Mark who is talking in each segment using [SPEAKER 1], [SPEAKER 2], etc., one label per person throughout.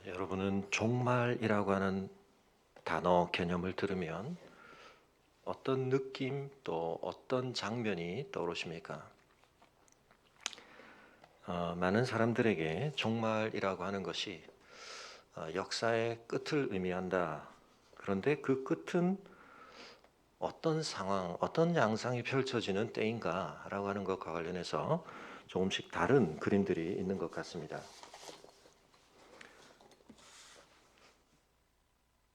[SPEAKER 1] 여러분은 종말이라고 하는 단어 개념을 들으면 어떤 느낌 또 어떤 장면이 떠오르십니까? 많은 사람들에게 종말이라고 하는 것이 역사의 끝을 의미한다. 그런데 그 끝은 어떤 상황, 어떤 양상이 펼쳐지는 때인가라고 하는 것과 관련해서 조금씩 다른 그림들이 있는 것 같습니다.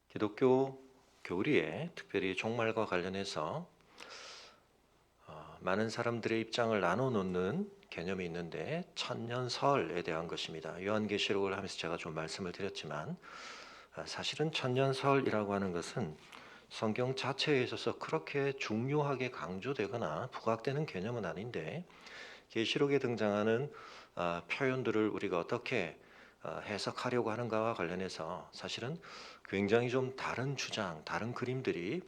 [SPEAKER 1] 기독교 교리에 특별히 종말과 관련해서 많은 사람들의 입장을 나눠놓는 개념이 있는데 천년설에 대한 것입니다. 요한계시록을 하면서 제가 좀 말씀을 드렸지만 사실은 천년설이라고 하는 것은 성경 자체에 있어서 그렇게 중요하게 강조되거나 부각되는 개념은 아닌데 계시록에 등장하는 표현들을 우리가 어떻게 해석하려고 하는가와 관련해서 사실은 굉장히 좀 다른 주장, 다른 그림들이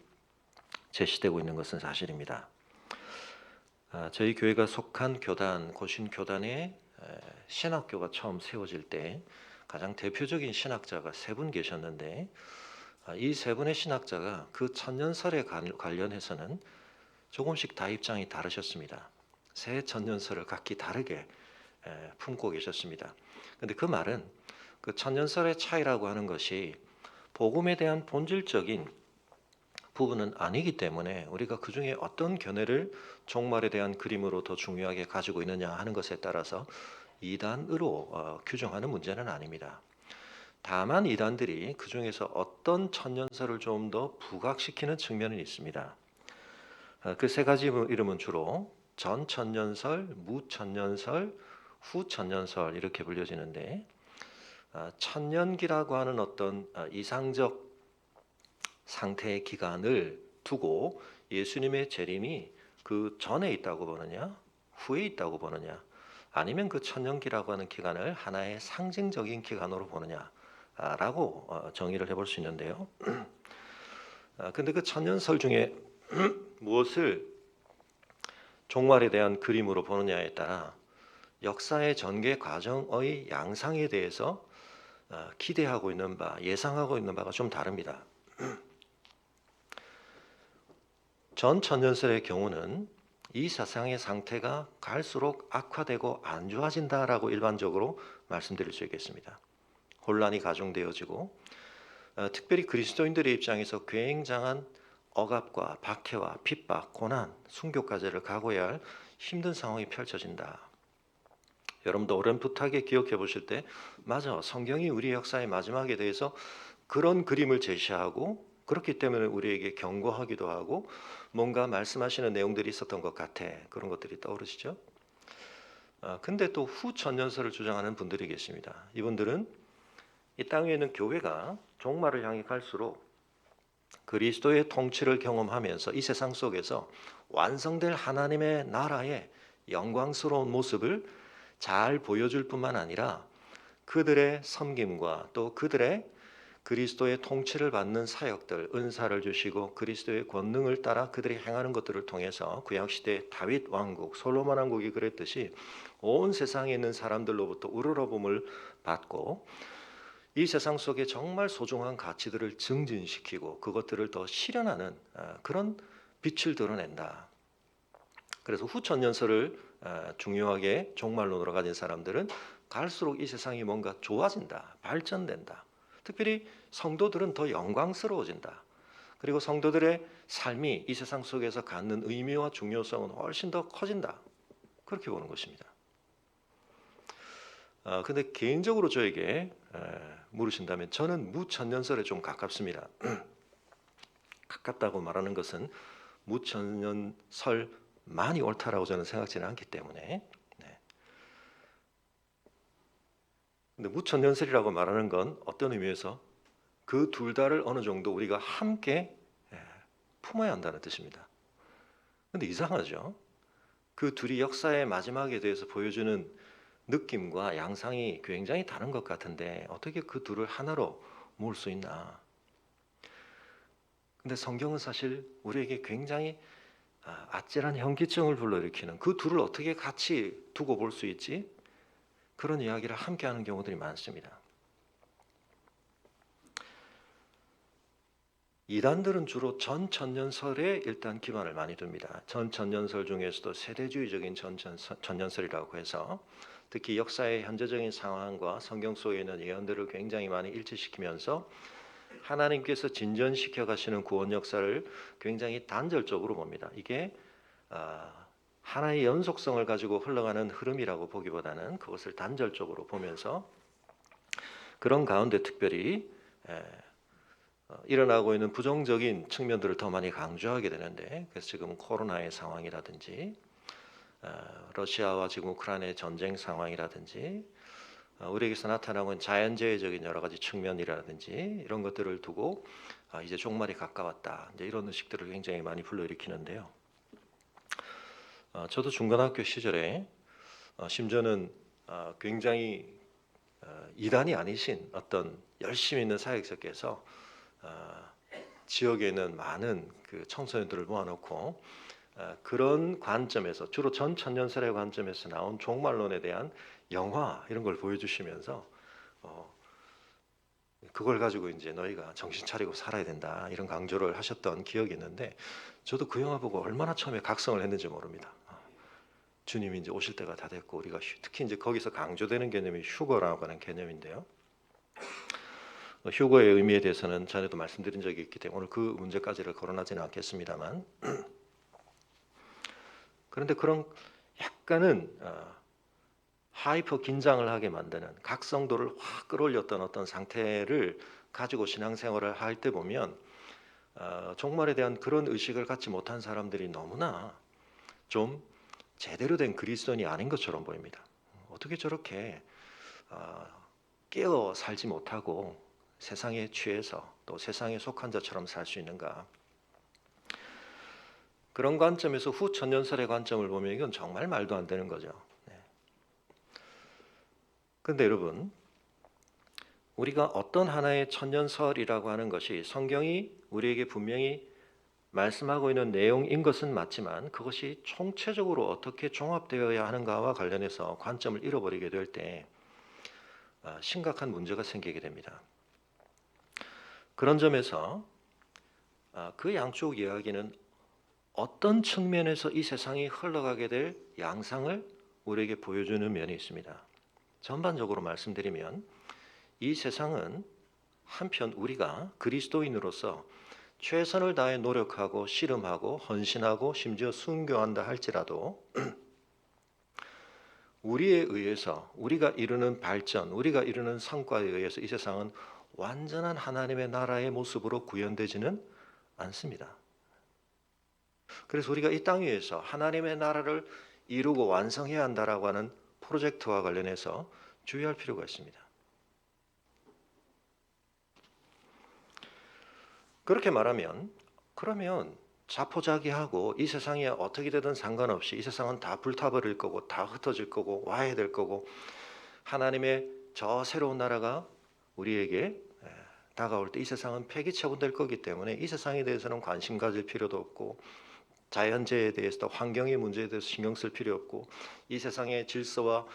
[SPEAKER 1] 제시되고 있는 것은 사실입니다. 저희 교회가 속한 교단, 고신교단의 신학교가 처음 세워질 때 가장 대표적인 신학자가 세 분 계셨는데 이 세 분의 신학자가 그 천년설에 관련해서는 조금씩 다 입장이 다르셨습니다. 새 천년설을 각기 다르게 품고 계셨습니다. 그런데 그 말은 그 천년설의 차이라고 하는 것이 복음에 대한 본질적인 부분은 아니기 때문에 우리가 그 중에 어떤 견해를 종말에 대한 그림으로 더 중요하게 가지고 있느냐 하는 것에 따라서 이단으로 규정하는 문제는 아닙니다. 다만 이단들이 그 중에서 어떤 천년설을 좀 더 부각시키는 측면은 있습니다. 그 세 가지 이름은 주로 전천년설, 무천년설, 후천년설 이렇게 불려지는데 천년기라고 하는 어떤 이상적 상태의 기간을 두고 예수님의 재림이 그 전에 있다고 보느냐 후에 있다고 보느냐 아니면 그 천년기라고 하는 기간을 하나의 상징적인 기간으로 보느냐라고 정의를 해볼 수 있는데요. 근데 그 천년설 중에 무엇을 종말에 대한 그림으로 보느냐에 따라 역사의 전개 과정의 양상에 대해서 기대하고 있는 바, 예상하고 있는 바가 좀 다릅니다. 전 천년설의 경우는 이 세상의 상태가 갈수록 악화되고 안 좋아진다라고 일반적으로 말씀드릴 수 있겠습니다. 혼란이 가중되어지고 특별히 그리스도인들의 입장에서 굉장한 억압과 박해와 핍박, 고난, 순교까지를 각오해야 할 힘든 상황이 펼쳐진다. 여러분도 오랜풋하게 기억해 보실 때 맞아, 성경이 우리 역사의 마지막에 대해서 그런 그림을 제시하고 그렇기 때문에 우리에게 경고하기도 하고 뭔가 말씀하시는 내용들이 있었던 것 같아. 그런 것들이 떠오르시죠? 근데 또 후천년설을 주장하는 분들이 계십니다. 이분들은 이 땅에 있는 교회가 종말을 향해 갈수록 그리스도의 통치를 경험하면서 이 세상 속에서 완성될 하나님의 나라의 영광스러운 모습을 잘 보여줄 뿐만 아니라 그들의 섬김과 또 그들의 그리스도의 통치를 받는 사역들, 은사를 주시고 그리스도의 권능을 따라 그들이 행하는 것들을 통해서 구약시대 다윗 왕국, 솔로몬 왕국이 그랬듯이 온 세상에 있는 사람들로부터 우러러봄을 받고 이 세상 속에 정말 소중한 가치들을 증진시키고 그것들을 더 실현하는 그런 빛을 드러낸다. 그래서 후천년설을 중요하게 종말론으로 가진 사람들은 갈수록 이 세상이 뭔가 좋아진다, 발전된다. 특별히 성도들은 더 영광스러워진다. 그리고 성도들의 삶이 이 세상 속에서 갖는 의미와 중요성은 훨씬 더 커진다. 그렇게 보는 것입니다. 근데 개인적으로 저에게 물으신다면 저는 무천년설에 좀 가깝습니다. 가깝다고 말하는 것은 무천년설만이 옳다라고 저는 생각지는 않기 때문에. 네. 근데 무천년설이라고 말하는 건 어떤 의미에서 그 둘 다를 어느 정도 우리가 함께 품어야 한다는 뜻입니다. 근데 이상하죠? 그 둘이 역사의 마지막에 대해서 보여주는 느낌과 양상이 굉장히 다른 것 같은데 어떻게 그 둘을 하나로 모을 수 있나? 근데 성경은 사실 우리에게 굉장히 아찔한 현기증을 불러일으키는 그 둘을 어떻게 같이 두고 볼 수 있지? 그런 이야기를 함께 하는 경우들이 많습니다. 이단들은 주로 전천년설에 일단 기반을 많이 둡니다. 전천년설 중에서도 세대주의적인 전천년설이라고 해서 특히 역사의 현재적인 상황과 성경 속에 있는 예언들을 굉장히 많이 일치시키면서 하나님께서 진전시켜 가시는 구원 역사를 굉장히 단절적으로 봅니다. 이게 하나의 연속성을 가지고 흘러가는 흐름이라고 보기보다는 그것을 단절적으로 보면서 그런 가운데 특별히 일어나고 있는 부정적인 측면들을 더 많이 강조하게 되는데, 그래서 지금 코로나의 상황이라든지 러시아와 지금 우크라이나의 전쟁 상황이라든지 우리에게서 나타나고 있는 자연재해적인 여러 가지 측면이라든지 이런 것들을 두고 이제 종말이 가까웠다, 이제 이런 의식들을 굉장히 많이 불러일으키는데요. 저도 중고등학교 시절에 심지어는 굉장히 이단이 아니신 어떤 열심히 있는 사역자께서 지역에 있는 많은 그 청소년들을 모아놓고 그런 관점에서 주로 전천년설의 관점에서 나온 종말론에 대한 영화 이런 걸 보여주시면서 그걸 가지고 이제 너희가 정신 차리고 살아야 된다 이런 강조를 하셨던 기억이 있는데, 저도 그 영화 보고 얼마나 처음에 각성을 했는지 모릅니다. 주님이 이제 오실 때가 다 됐고 우리가 특히 이제 거기서 강조되는 개념이 휴거라고 하는 개념인데요. 휴거의 의미에 대해서는 전에도 말씀드린 적이 있기 때문에 오늘 그 문제까지를 거론하지는 않겠습니다만, 그런데 그런 약간은 하이퍼 긴장을 하게 만드는 각성도를 확 끌어올렸던 어떤 상태를 가지고 신앙생활을 할 때 보면 종말에 대한 그런 의식을 갖지 못한 사람들이 너무나 좀 제대로 된 그리스도인이 아닌 것처럼 보입니다. 어떻게 저렇게 깨어 살지 못하고 세상에 취해서 또 세상에 속한 자처럼 살 수 있는가? 그런 관점에서 후천년설의 관점을 보면 이건 정말 말도 안 되는 거죠. 그런데 여러분, 우리가 어떤 하나의 천년설이라고 하는 것이 성경이 우리에게 분명히 말씀하고 있는 내용인 것은 맞지만 그것이 총체적으로 어떻게 종합되어야 하는가와 관련해서 관점을 잃어버리게 될 때 심각한 문제가 생기게 됩니다. 그런 점에서 그 양쪽 이야기는 어떤 측면에서 이 세상이 흘러가게 될 양상을 우리에게 보여주는 면이 있습니다. 전반적으로 말씀드리면 이 세상은 한편 우리가 그리스도인으로서 최선을 다해 노력하고 씨름하고 헌신하고 심지어 순교한다 할지라도 우리에 의해서 우리가 이루는 발전, 우리가 이루는 성과에 의해서 이 세상은 완전한 하나님의 나라의 모습으로 구현되지는 않습니다. 그래서 우리가 이 땅 위에서 하나님의 나라를 이루고 완성해야 한다라고 하는 프로젝트와 관련해서 주의할 필요가 있습니다. 그렇게 말하면 그러면 자포자기하고 이 세상에 어떻게 되든 상관없이 이 세상은 다 불타버릴 거고 다 흩어질 거고 와야 될 거고 하나님의 저 새로운 나라가 우리에게 다가올 때 이 세상은 폐기처분될 거기 때문에 이 세상에 대해서는 관심 가질 필요도 없고 자연재해에 대해서도 환경의 문제에 대해서 신경 쓸 필요 없고 이 세상의 질서와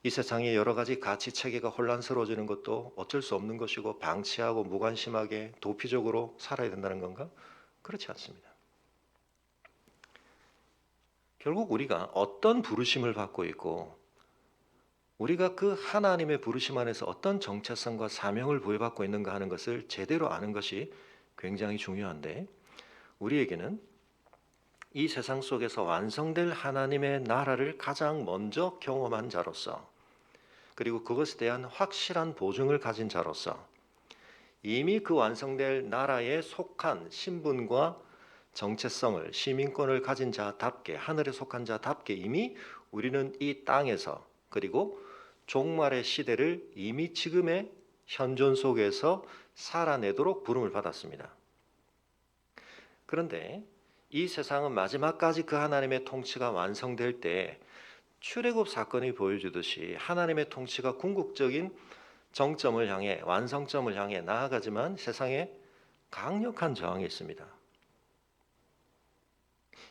[SPEAKER 1] 이 세상의 여러 가지 가치 체계가 혼란스러워지는 것도 어쩔 수 없는 것이고 방치하고 무관심하게 도피적으로 살아야 된다는 건가? 그렇지 않습니다. 결국 우리가 어떤 부르심을 받고 있고 우리가 그 하나님의 부르심 안에서 어떤 정체성과 사명을 부여받고 있는가 하는 것을 제대로 아는 것이 굉장히 중요한데, 우리에게는 이 세상 속에서 완성될 하나님의 나라를 가장 먼저 경험한 자로서 그리고 그것에 대한 확실한 보증을 가진 자로서 이미 그 완성될 나라에 속한 신분과 정체성을 시민권을 가진 자답게 하늘에 속한 자답게 이미 우리는 이 땅에서 그리고 종말의 시대를 이미 지금의 현존 속에서 살아내도록 부름을 받았습니다. 그런데 이 세상은 마지막까지 그 하나님의 통치가 완성될 때 출애굽 사건이 보여주듯이 하나님의 통치가 궁극적인 정점을 향해 완성점을 향해 나아가지만 세상에 강력한 저항이 있습니다.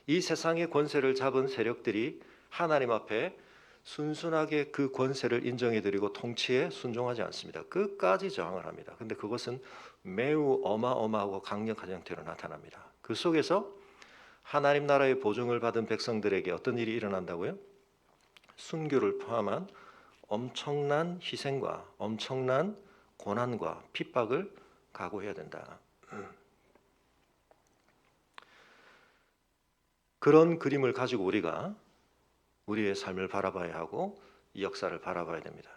[SPEAKER 1] 이 세상의 권세를 잡은 세력들이 하나님 앞에 순순하게 그 권세를 인정해드리고 통치에 순종하지 않습니다. 끝까지 저항을 합니다. 근데 그것은 매우 어마어마하고 강력한 형태로 나타납니다. 그 속에서 하나님 나라의 보증을 받은 백성들에게 어떤 일이 일어난다고요? 순교를 포함한 엄청난 희생과 엄청난 고난과 핍박을 각오해야 된다. 그런 그림을 가지고 우리가 우리의 삶을 바라봐야 하고 이 역사를 바라봐야 됩니다.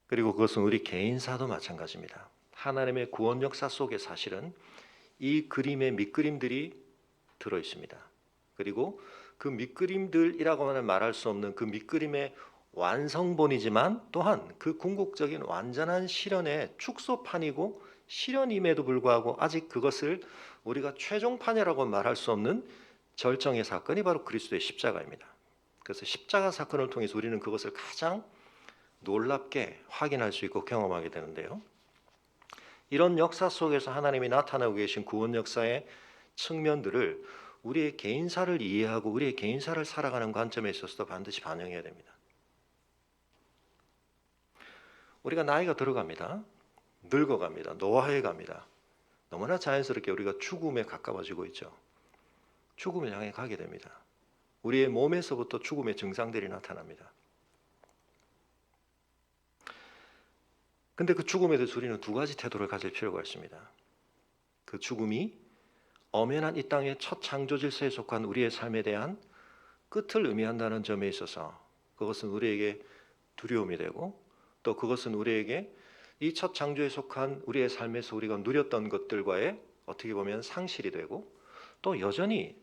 [SPEAKER 1] 그리고 그것은 우리 개인사도 마찬가지입니다. 하나님의 구원 역사 속에 사실은 이 그림의 밑그림들이 들어 있습니다. 그리고 그 밑그림들이라고는 말할 수 없는 그 밑그림의 완성본이지만 또한 그 궁극적인 완전한 실현의 축소판이고 실현임에도 불구하고 아직 그것을 우리가 최종판이라고 말할 수 없는 절정의 사건이 바로 그리스도의 십자가입니다. 그래서 십자가 사건을 통해서 우리는 그것을 가장 놀랍게 확인할 수 있고 경험하게 되는데요. 이런 역사 속에서 하나님이 나타나고 계신 구원 역사의 측면들을 우리의 개인사를 이해하고 우리의 개인사를 살아가는 관점에 있어서도 반드시 반영해야 됩니다. 우리가 나이가 들어갑니다. 늙어갑니다. 노화해 갑니다. 너무나 자연스럽게 우리가 죽음에 가까워지고 있죠. 죽음을 향해 가게 됩니다. 우리의 몸에서부터 죽음의 증상들이 나타납니다. 근데 그 죽음에 대해서 우리는 두 가지 태도를 가질 필요가 있습니다. 그 죽음이 엄연한 이 땅의 첫 창조 질서에 속한 우리의 삶에 대한 끝을 의미한다는 점에 있어서 그것은 우리에게 두려움이 되고 또 그것은 우리에게 이 첫 창조에 속한 우리의 삶에서 우리가 누렸던 것들과의 어떻게 보면 상실이 되고 또 여전히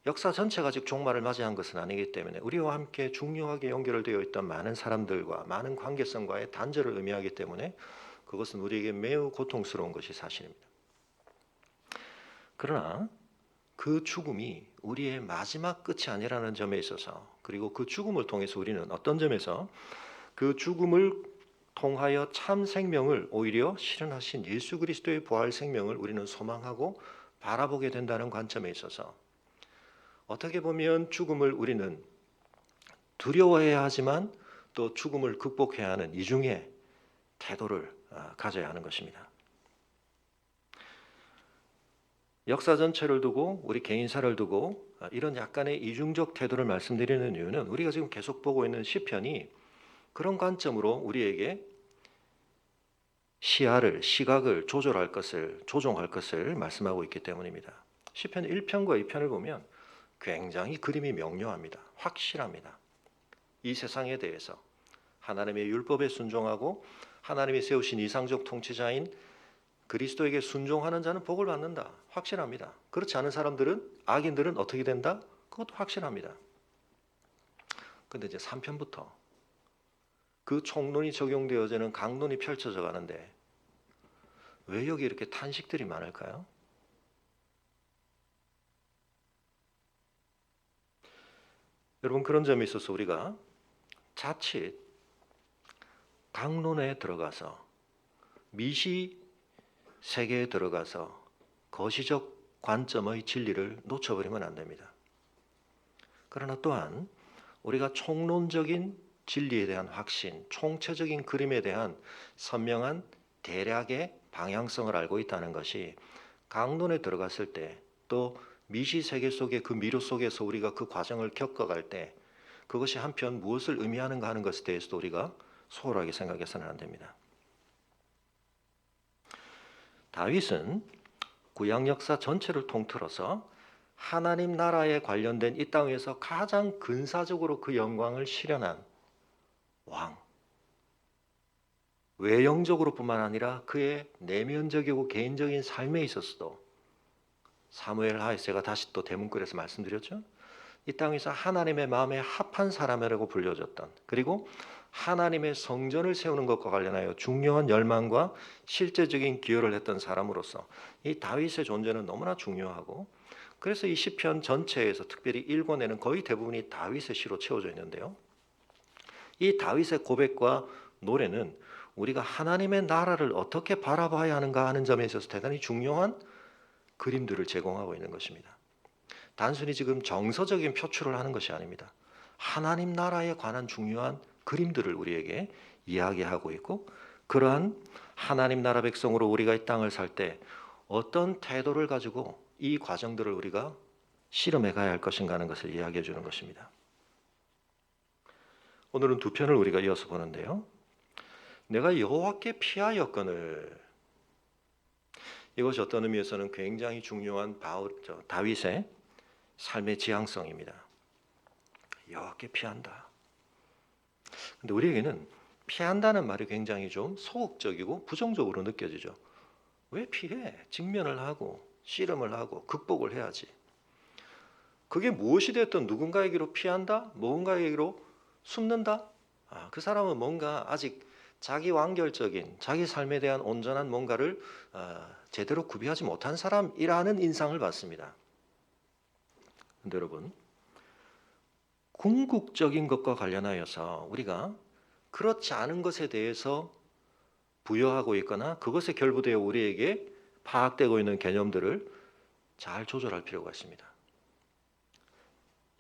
[SPEAKER 1] 역사 전체가 아직 종말을 맞이한 것은 아니기 때문에 우리와 함께 중요하게 연결되어 있던 많은 사람들과 많은 관계성과의 단절을 의미하기 때문에 그것은 우리에게 매우 고통스러운 것이 사실입니다. 그러나 그 죽음이 우리의 마지막 끝이 아니라는 점에 있어서 그리고 그 죽음을 통해서 우리는 어떤 점에서 그 죽음을 통하여 참 생명을 오히려 실현하신 예수 그리스도의 부활 생명을 우리는 소망하고 바라보게 된다는 관점에 있어서 어떻게 보면 죽음을 우리는 두려워해야 하지만 또 죽음을 극복해야 하는 이중의 태도를 가져야 하는 것입니다. 역사 전체를 두고 우리 개인사를 두고 이런 약간의 이중적 태도를 말씀드리는 이유는 우리가 지금 계속 보고 있는 시편이 그런 관점으로 우리에게 시각을 조종할 것을 말씀하고 있기 때문입니다. 시편 1편과 2편을 보면 굉장히 그림이 명료합니다. 확실합니다. 이 세상에 대해서 하나님의 율법에 순종하고 하나님이 세우신 이상적 통치자인 그리스도에게 순종하는 자는 복을 받는다. 확실합니다. 그렇지 않은 사람들은 악인들은 어떻게 된다? 그것도 확실합니다. 근데 이제 3편부터 그 총론이 적용되어지는 강론이 펼쳐져 가는데 왜 여기 이렇게 탄식들이 많을까요? 여러분 그런 점에 있어서 우리가 자칫 강론에 들어가서 미시 세계에 들어가서 거시적 관점의 진리를 놓쳐버리면 안 됩니다. 그러나 또한 우리가 총론적인 진리에 대한 확신, 총체적인 그림에 대한 선명한 대략의 방향성을 알고 있다는 것이 강론에 들어갔을 때 또 미시 세계 속의 그 미로 속에서 우리가 그 과정을 겪어갈 때 그것이 한편 무엇을 의미하는가 하는 것에 대해서도 우리가 소홀하게 생각해서는 안 됩니다. 다윗은 구약 역사 전체를 통틀어서 하나님 나라에 관련된 이 땅에서 가장 근사적으로 그 영광을 실현한 왕, 외형적으로뿐만 아니라 그의 내면적이고 개인적인 삶에 있어서도 사무엘 하에 제가 다시 또 대문글에서 말씀드렸죠. 이 땅에서 하나님의 마음에 합한 사람이라고 불려졌던 그리고 하나님의 성전을 세우는 것과 관련하여 중요한 열망과 실제적인 기여를 했던 사람으로서 이 다윗의 존재는 너무나 중요하고 그래서 이 시편 전체에서 특별히 1권에는 거의 대부분이 다윗의 시로 채워져 있는데요. 이 다윗의 고백과 노래는 우리가 하나님의 나라를 어떻게 바라봐야 하는가 하는 점에 있어서 대단히 중요한 그림들을 제공하고 있는 것입니다. 단순히 지금 정서적인 표출을 하는 것이 아닙니다. 하나님 나라에 관한 중요한 그림들을 우리에게 이야기하고 있고, 그러한 하나님 나라 백성으로 우리가 이 땅을 살 때 어떤 태도를 가지고 이 과정들을 우리가 씨름해 가야 할 것인가 하는 것을 이야기해 주는 것입니다. 오늘은 두 편을 우리가 이어서 보는데요. 내가 여호와께 피하였거늘. 이것이 어떤 의미에서는 굉장히 중요한 다윗의 삶의 지향성입니다. 여호와께 피한다. 근데 우리에게는 피한다는 말이 굉장히 좀 소극적이고 부정적으로 느껴지죠. 왜 피해? 직면을 하고 씨름을 하고 극복을 해야지. 그게 무엇이 됐든 누군가에게로 피한다? 무언가에게로 숨는다? 그 사람은 뭔가 아직 자기 완결적인 자기 삶에 대한 온전한 뭔가를 제대로 구비하지 못한 사람이라는 인상을 받습니다. 근데 여러분, 궁극적인 것과 관련하여서 우리가 그렇지 않은 것에 대해서 부여하고 있거나 그것에 결부되어 우리에게 파악되고 있는 개념들을 잘 조절할 필요가 있습니다.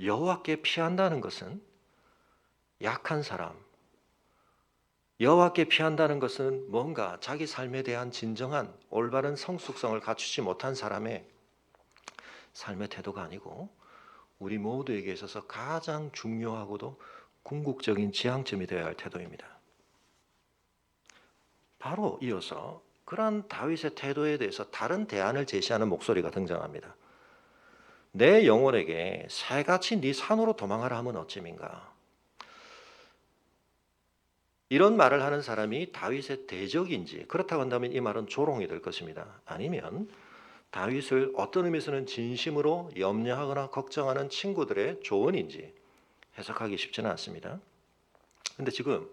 [SPEAKER 1] 여호와께 피한다는 것은 약한 사람, 여호와께 피한다는 것은 뭔가 자기 삶에 대한 진정한 올바른 성숙성을 갖추지 못한 사람의 삶의 태도가 아니고 우리 모두에게 있어서 가장 중요하고도 궁극적인 지향점이 되어야 할 태도입니다. 바로 이어서 그러한 다윗의 태도에 대해서 다른 대안을 제시하는 목소리가 등장합니다. 내 영혼에게 새같이 네 산으로 도망하라 하면 어찌민가. 이런 말을 하는 사람이 다윗의 대적인지, 그렇다고 한다면 이 말은 조롱이 될 것입니다. 아니면 다윗을 어떤 의미에서는 진심으로 염려하거나 걱정하는 친구들의 조언인지 해석하기 쉽지는 않습니다. 그런데 지금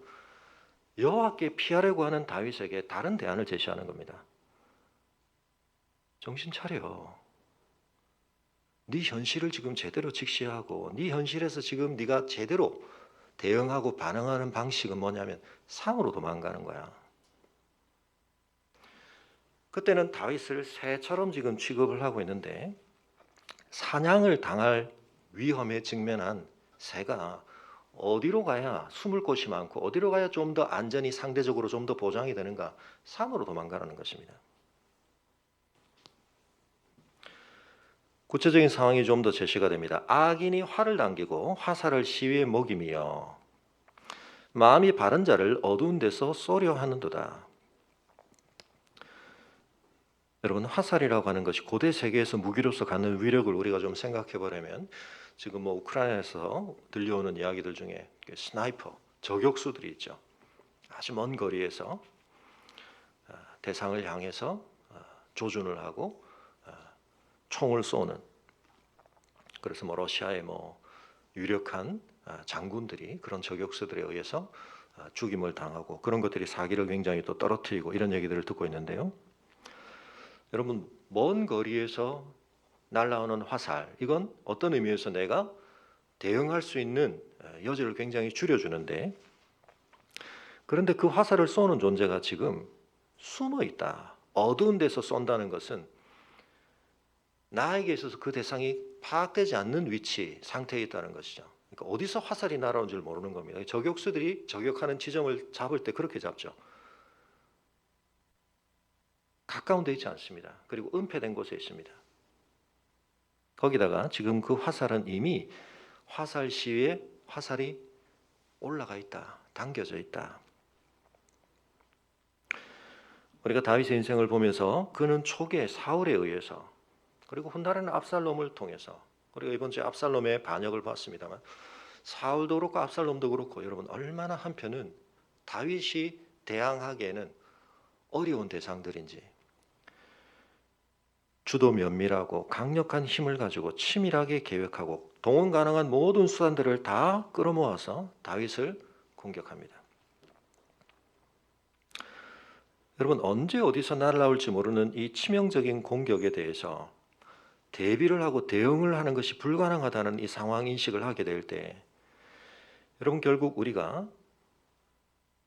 [SPEAKER 1] 여호와께 피하려고 하는 다윗에게 다른 대안을 제시하는 겁니다. 정신 차려. 네 현실을 지금 제대로 직시하고 네 현실에서 지금 네가 제대로 대응하고 반응하는 방식은 뭐냐면 산으로 도망가는 거야. 그때는 다윗을 새처럼 지금 취급을 하고 있는데 사냥을 당할 위험에 직면한 새가 어디로 가야 숨을 곳이 많고 어디로 가야 좀 더 안전이 상대적으로 좀 더 보장이 되는가? 산으로 도망가라는 것입니다. 구체적인 상황이 좀 더 제시가 됩니다. 악인이 활을 당기고 화살을 시위에 먹이며 마음이 바른 자를 어두운 데서 쏘려 하는도다. 여러분, 화살이라고 하는 것이 고대 세계에서 무기로서 갖는 위력을 우리가 좀 생각해 보려면 지금 뭐 우크라이나에서 들려오는 이야기들 중에 스나이퍼, 저격수들이 있죠. 아주 먼 거리에서 대상을 향해서 조준을 하고 총을 쏘는, 그래서 뭐 러시아의 뭐 유력한 장군들이 그런 저격수들에 의해서 죽임을 당하고 그런 것들이 사기를 굉장히 또 떨어뜨리고 이런 얘기들을 듣고 있는데요. 여러분, 먼 거리에서 날아오는 화살, 이건 어떤 의미에서 내가 대응할 수 있는 여지를 굉장히 줄여주는데, 그런데 그 화살을 쏘는 존재가 지금 숨어 있다. 어두운 데서 쏜다는 것은 나에게 있어서 그 대상이 파악되지 않는 위치, 상태에 있다는 것이죠. 그러니까 어디서 화살이 날아온 줄 모르는 겁니다. 저격수들이 저격하는 지점을 잡을 때 그렇게 잡죠. 가까운 데 있지 않습니다. 그리고 은폐된 곳에 있습니다. 거기다가 지금 그 화살은 이미 화살 시위에 화살이 올라가 있다. 당겨져 있다. 우리가 다윗의 인생을 보면서 그는 초기에 사울에 의해서, 그리고 훗날에는 압살롬을 통해서, 우리가 이번 주에 압살롬의 반역을 봤습니다만 사울도 그렇고 압살롬도 그렇고 여러분 얼마나 한편은 다윗이 대항하기에는 어려운 대상들인지, 주도 면밀하고 강력한 힘을 가지고 치밀하게 계획하고 동원 가능한 모든 수단들을 다 끌어모아서 다윗을 공격합니다. 여러분, 언제 어디서 날아올지 모르는 이 치명적인 공격에 대해서 대비를 하고 대응을 하는 것이 불가능하다는 이 상황 인식을 하게 될 때, 여러분 결국 우리가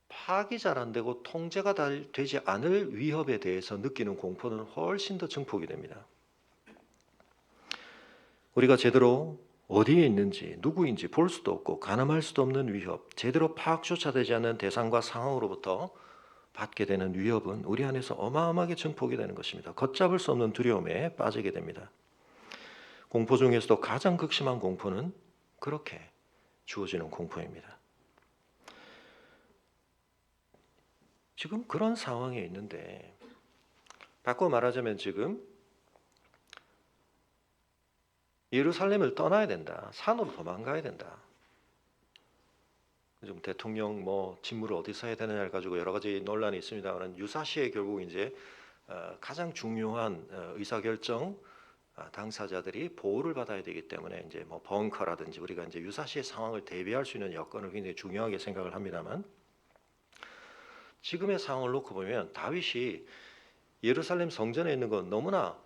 [SPEAKER 1] 파악이 잘 안 되고 통제가 되지 않을 위협에 대해서 느끼는 공포는 훨씬 더 증폭이 됩니다. 우리가 제대로 어디에 있는지 누구인지 볼 수도 없고 가늠할 수도 없는 위협, 제대로 파악조차 되지 않는 대상과 상황으로부터 받게 되는 위협은 우리 안에서 어마어마하게 증폭이 되는 것입니다. 걷잡을 수 없는 두려움에 빠지게 됩니다. 공포 중에서도 가장 극심한 공포는 그렇게 주어지는 공포입니다. 지금 그런 상황에 있는데, 바꿔 말하자면 지금 예루살렘을 떠나야 된다. 산으로 도망가야 된다. 좀 대통령 직무를 어디서 해야 되느냐를 가지고 여러 가지 논란이 있습니다만, 유사시에 결국 이제 가장 중요한 의사결정 당사자들이 보호를 받아야 되기 때문에 이제 벙커라든지 우리가 이제 유사시의 상황을 대비할 수 있는 여건을 굉장히 중요하게 생각을 합니다만, 지금의 상황을 놓고 보면 다윗이 예루살렘 성전에 있는 건 너무나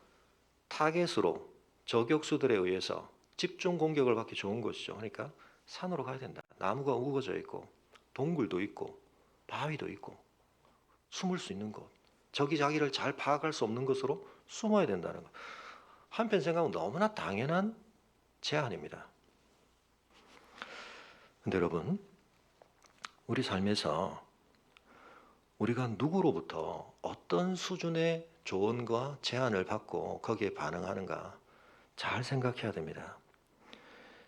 [SPEAKER 1] 타겟으로 저격수들에 의해서 집중 공격을 받기 좋은 것이죠. 그러니까 산으로 가야 된다. 나무가 우거져 있고 동굴도 있고 바위도 있고 숨을 수 있는 곳, 적이 자기를 잘 파악할 수 없는 곳으로 숨어야 된다는 것. 한편 생각은 너무나 당연한 제안입니다. 근데 여러분, 우리 삶에서 우리가 누구로부터 어떤 수준의 조언과 제안을 받고 거기에 반응하는가 잘 생각해야 됩니다.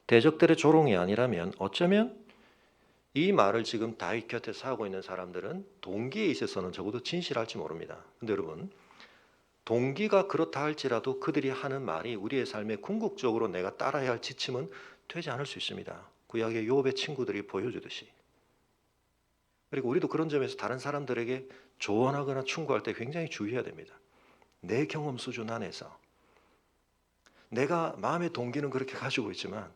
[SPEAKER 1] 대적들의 조롱이 아니라면 어쩌면 이 말을 지금 다윗 곁에서 하고 있는 사람들은 동기에 있어서는 적어도 진실할지 모릅니다. 근데 여러분, 동기가 그렇다 할지라도 그들이 하는 말이 우리의 삶에 궁극적으로 내가 따라야 할 지침은 되지 않을 수 있습니다. 구약의 욥의 친구들이 보여주듯이. 그리고 우리도 그런 점에서 다른 사람들에게 조언하거나 충고할 때 굉장히 주의해야 됩니다. 내 경험 수준 안에서 내가 마음의 동기는 그렇게 가지고 있지만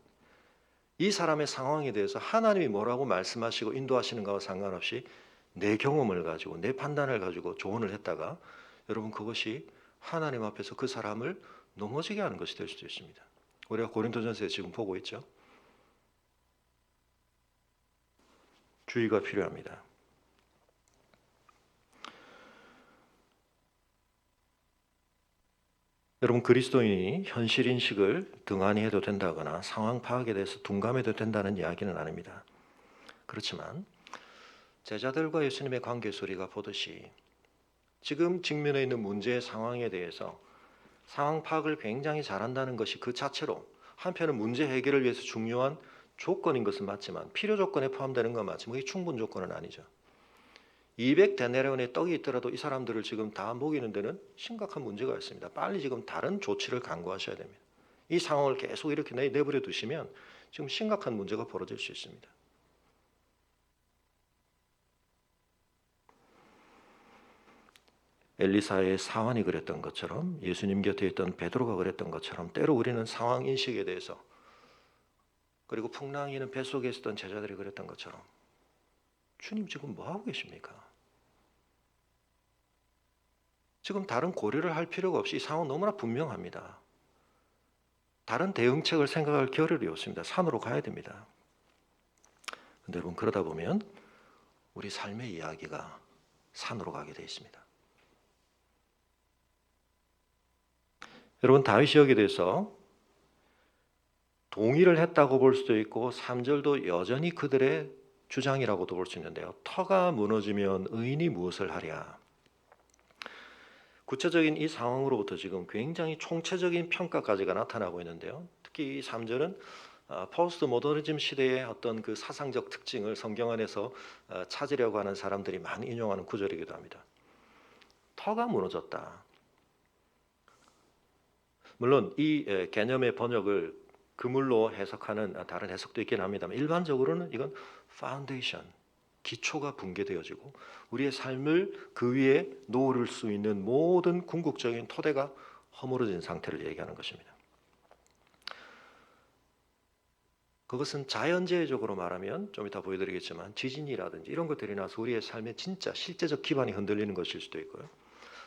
[SPEAKER 1] 이 사람의 상황에 대해서 하나님이 뭐라고 말씀하시고 인도하시는가와 상관없이 내 경험을 가지고 내 판단을 가지고 조언을 했다가 여러분 그것이 하나님 앞에서 그 사람을 넘어지게 하는 것이 될 수도 있습니다. 우리가 고린도전서에 지금 보고 있죠. 주의가 필요합니다. 여러분, 그리스도인이 현실인식을 등한히 해도 된다거나 상황 파악에 대해서 둔감해도 된다는 이야기는 아닙니다. 그렇지만 제자들과 예수님의 관계에서 우리가 보듯이 지금 직면해 있는 문제의 상황에 대해서 상황 파악을 굉장히 잘한다는 것이 그 자체로 한편은 문제 해결을 위해서 중요한 조건인 것은 맞지만 필요 조건에 포함되는 건 맞지만 그게 충분 조건은 아니죠. 200데나리온의 떡이 있더라도 이 사람들을 지금 다 먹이는 데는 심각한 문제가 있습니다. 빨리 지금 다른 조치를 강구하셔야 됩니다. 이 상황을 계속 이렇게 내버려 두시면 지금 심각한 문제가 벌어질 수 있습니다. 엘리사의 사환이 그랬던 것처럼 예수님 곁에 있던 베드로가 그랬던 것처럼 때로 우리는 상황 인식에 대해서 그리고 풍랑이는 뱃속에 있었던 제자들이 그랬던 것처럼 주님 지금 뭐하고 계십니까? 지금 다른 고려를 할 필요가 없이 이 상황은 너무나 분명합니다. 다른 대응책을 생각할 겨를이 없습니다. 산으로 가야 됩니다. 근데 여러분 그러다 보면 우리 삶의 이야기가 산으로 가게 되어 있습니다. 여러분 다윗이 여기에 대해서 동의를 했다고 볼 수도 있고 3절도 여전히 그들의 주장이라고도 볼 수 있는데요. 터가 무너지면 의인이 무엇을 하랴. 구체적인 이 상황으로부터 지금 굉장히 총체적인 평가까지가 나타나고 있는데요. 특히 이 3절은 포스트 모더니즘 시대의 어떤 그 사상적 특징을 성경 안에서 찾으려고 하는 사람들이 많이 인용하는 구절이기도 합니다. 터가 무너졌다. 물론 이 개념의 번역을 그물로 해석하는 다른 해석도 있긴 합니다만 일반적으로는 이건 파운데이션, 기초가 붕괴되어지고 우리의 삶을 그 위에 놓을 수 있는 모든 궁극적인 토대가 허물어진 상태를 얘기하는 것입니다. 그것은 자연재해적으로 말하면 좀 이따 보여드리겠지만 지진이라든지 이런 것들이 나서 우리의 삶의 진짜 실제적 기반이 흔들리는 것일 수도 있고요.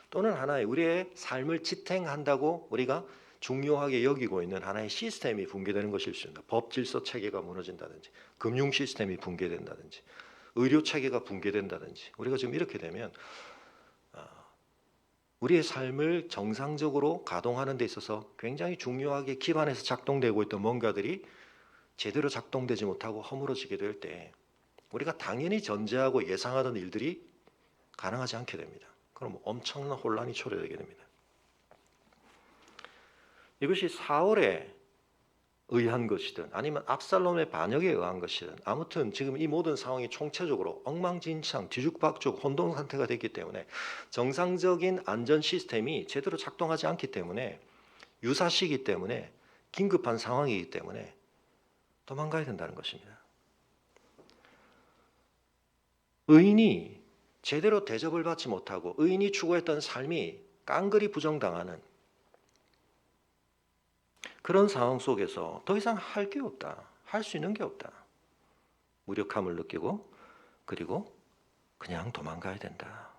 [SPEAKER 1] 또는 하나의 우리의 삶을 지탱한다고 우리가 중요하게 여기고 있는 하나의 시스템이 붕괴되는 것일 수 있습니다. 법 질서 체계가 무너진다든지 금융 시스템이 붕괴된다든지 의료 체계가 붕괴된다든지 우리가 지금 이렇게 되면 우리의 삶을 정상적으로 가동하는 데 있어서 굉장히 중요하게 기반에서 작동되고 있던 뭔가들이 제대로 작동되지 못하고 허물어지게 될 때 우리가 당연히 전제하고 예상하던 일들이 가능하지 않게 됩니다. 그럼 엄청난 혼란이 초래되게 됩니다. 이것이 사울에 의한 것이든 아니면 압살롬의 반역에 의한 것이든 아무튼 지금 이 모든 상황이 총체적으로 엉망진창 뒤죽박죽 혼돈 상태가 됐기 때문에 정상적인 안전 시스템이 제대로 작동하지 않기 때문에 유사시이기 때문에 긴급한 상황이기 때문에 도망가야 된다는 것입니다. 의인이 제대로 대접을 받지 못하고 의인이 추구했던 삶이 깡그리 부정당하는 그런 상황 속에서 더 이상 할 게 없다. 할 수 있는 게 없다. 무력함을 느끼고 그리고 그냥 도망가야 된다.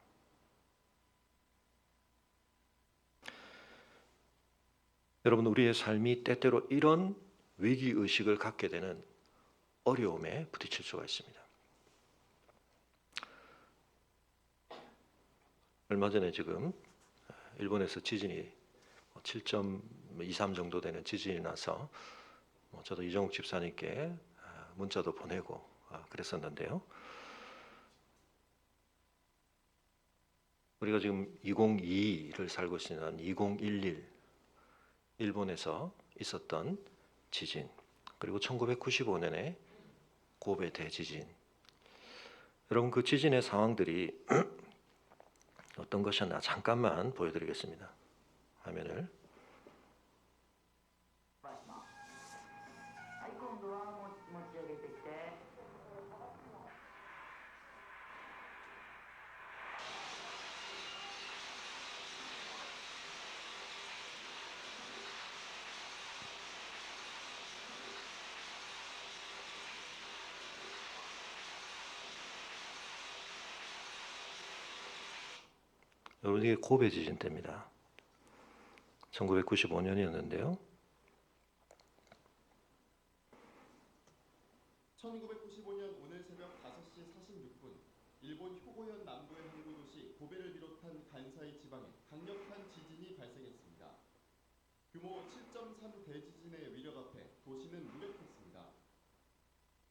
[SPEAKER 1] 여러분, 우리의 삶이 때때로 이런 위기의식을 갖게 되는 어려움에 부딪힐 수가 있습니다. 얼마 전에 지금 일본에서 지진이 7.23 정도 되는 지진이 나서 저도 이정욱 집사님께 문자도 보내고 그랬었는데요. 우리가 지금 2022를 살고 있는 2011 일본에서 있었던 지진, 그리고 1995년에 고베 대지진. 여러분, 그 지진의 상황들이 어떤 것이었나 잠깐만 보여드리겠습니다. 화면을. 여러분, 이게 고베 지진 때입니다. 1995년이었는데요.
[SPEAKER 2] 1995년 오늘 새벽 5시 46분 일본 효고현 남부의 항구 도시 고베를 비롯한 간사이 지방에 강력한 지진이 발생했습니다. 규모 7.3 대지진의 위력 앞에 도시는 무력했습니다.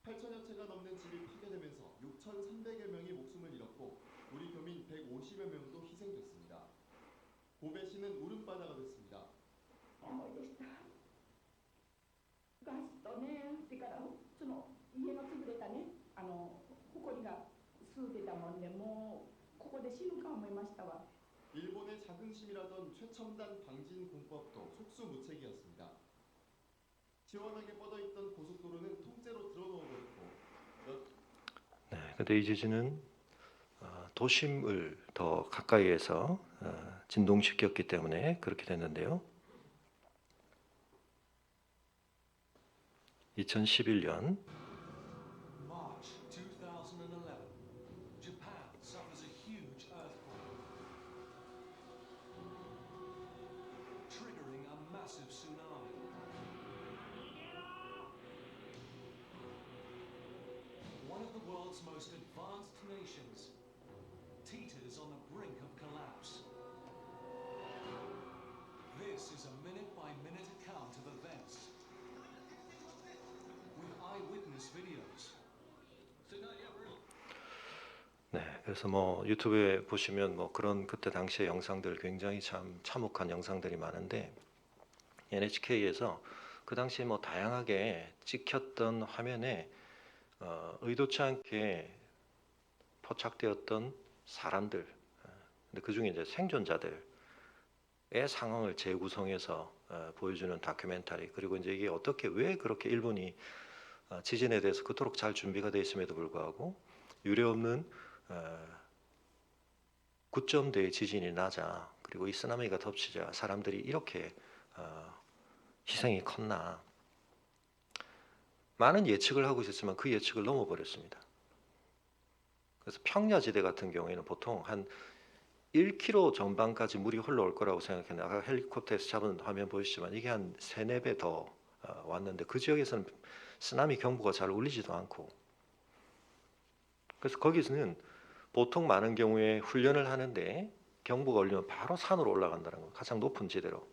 [SPEAKER 2] 8천여 채가 넘는 집이 파괴되면서 6,300여 명이 목숨을 잃었고 우리 교민 150여 명도 희생됐습니다. 고베시는 울음바다가 됐습니다.
[SPEAKER 3] 家が潰れたね、埃が吸うてたもんで、もうここで死ぬか思いましたわ。
[SPEAKER 2] 일본의 자긍심이라던 최첨단 방진 공법도 속수무책이었습니다. 시원하게 뻗어있던 고속도로는 통째로 들어놓아버렸고.
[SPEAKER 1] 네, 근데 이 지진은 도심을 더 가까이에서 진동시켰기 때문에 그렇게 됐는데요. 2011년
[SPEAKER 4] world's most advanced nations teeters on the brink of collapse. This is a minute-by-minute account of events with eyewitness videos.
[SPEAKER 1] 네, 그래서 유튜브에 보시면 그런 그때 당시의 영상들 굉장히 참 참혹한 영상들이 많은데 NHK에서 그 당시에 다양하게 찍혔던 화면에 의도치 않게 포착되었던 사람들, 근데 그 중에 이제 생존자들의 상황을 재구성해서 보여주는 다큐멘터리, 그리고 이제 이게 어떻게 왜 그렇게 일본이 지진에 대해서 그토록 잘 준비가 되어 있음에도 불구하고 유례없는 9.0의 지진이 나자, 그리고 이 쓰나미가 덮치자 사람들이 이렇게 희생이 컸나. 많은 예측을 하고 있었지만 그 예측을 넘어버렸습니다. 그래서 평야지대 같은 경우에는 보통 한 1km 전방까지 물이 흘러올 거라고 생각했는데 아까 헬리콥터에서 잡은 화면 보이시지만 이게 한 3, 4배 더 왔는데 그 지역에서는 쓰나미 경보가 잘 울리지도 않고, 그래서 거기서는 보통 많은 경우에 훈련을 하는데 경보가 울리면 바로 산으로 올라간다는 거, 가장 높은 지대로.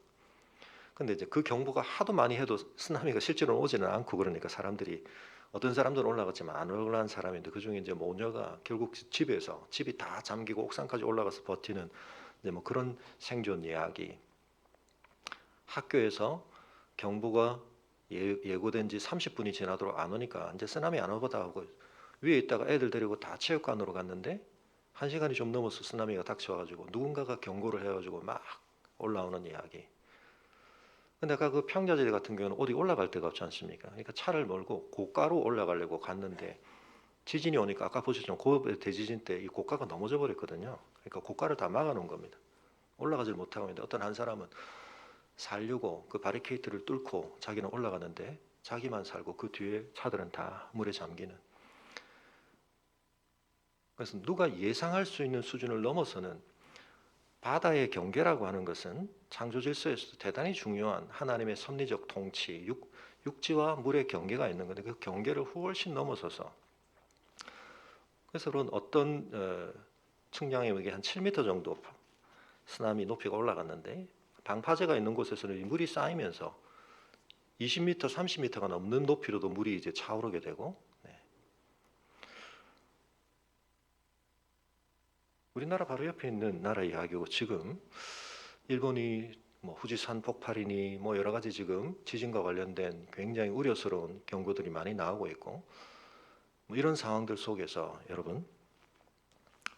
[SPEAKER 1] 근데 이제 그 경보가 하도 많이 해도 쓰나미가 실제로 오지는 않고 그러니까 사람들이 어떤 사람들은 올라갔지만 안 올라간 사람인데 그 중에 이제 모녀가 결국 집에서 집이 다 잠기고 옥상까지 올라가서 버티는 이제 뭐 그런 생존 이야기. 학교에서 경보가 예고된 지 30분이 지나도록 안 오니까 이제 쓰나미 안 오보다 하고 위에 있다가 애들 데리고 다 체육관으로 갔는데 1시간이 좀 넘어서 쓰나미가 닥쳐와가지고 누군가가 경고를 해가지고 막 올라오는 이야기. 근데 아까 그 평야지대 같은 경우는 어디 올라갈 데가 없지 않습니까? 그러니까 차를 몰고 고가로 올라가려고 갔는데 지진이 오니까 아까 보셨지만 고압 대지진 때 이 고가가 넘어져 버렸거든요. 그러니까 고가를 다 막아놓은 겁니다. 올라가질 못하고 있는데 어떤 한 사람은 살려고 그 바리케이트를 뚫고 자기는 올라가는데 자기만 살고 그 뒤에 차들은 다 물에 잠기는. 그래서 누가 예상할 수 있는 수준을 넘어서는 바다의 경계라고 하는 것은 창조 질서에서도 대단히 중요한 하나님의 섭리적 통치, 육지와 물의 경계가 있는 건데 그 경계를 훨씬 넘어서서 그래서 그런 어떤 측량에 의해 한 7m 정도 쓰나미 높이가 올라갔는데 방파제가 있는 곳에서는 이 물이 쌓이면서 20m, 30m가 넘는 높이로도 물이 이제 차오르게 되고 우리나라 바로 옆에 있는 나라 이야기고 지금 일본이 뭐 후지산 폭발이니 뭐 여러 가지 지금 지진과 관련된 굉장히 우려스러운 경고들이 많이 나오고 있고 뭐 이런 상황들 속에서 여러분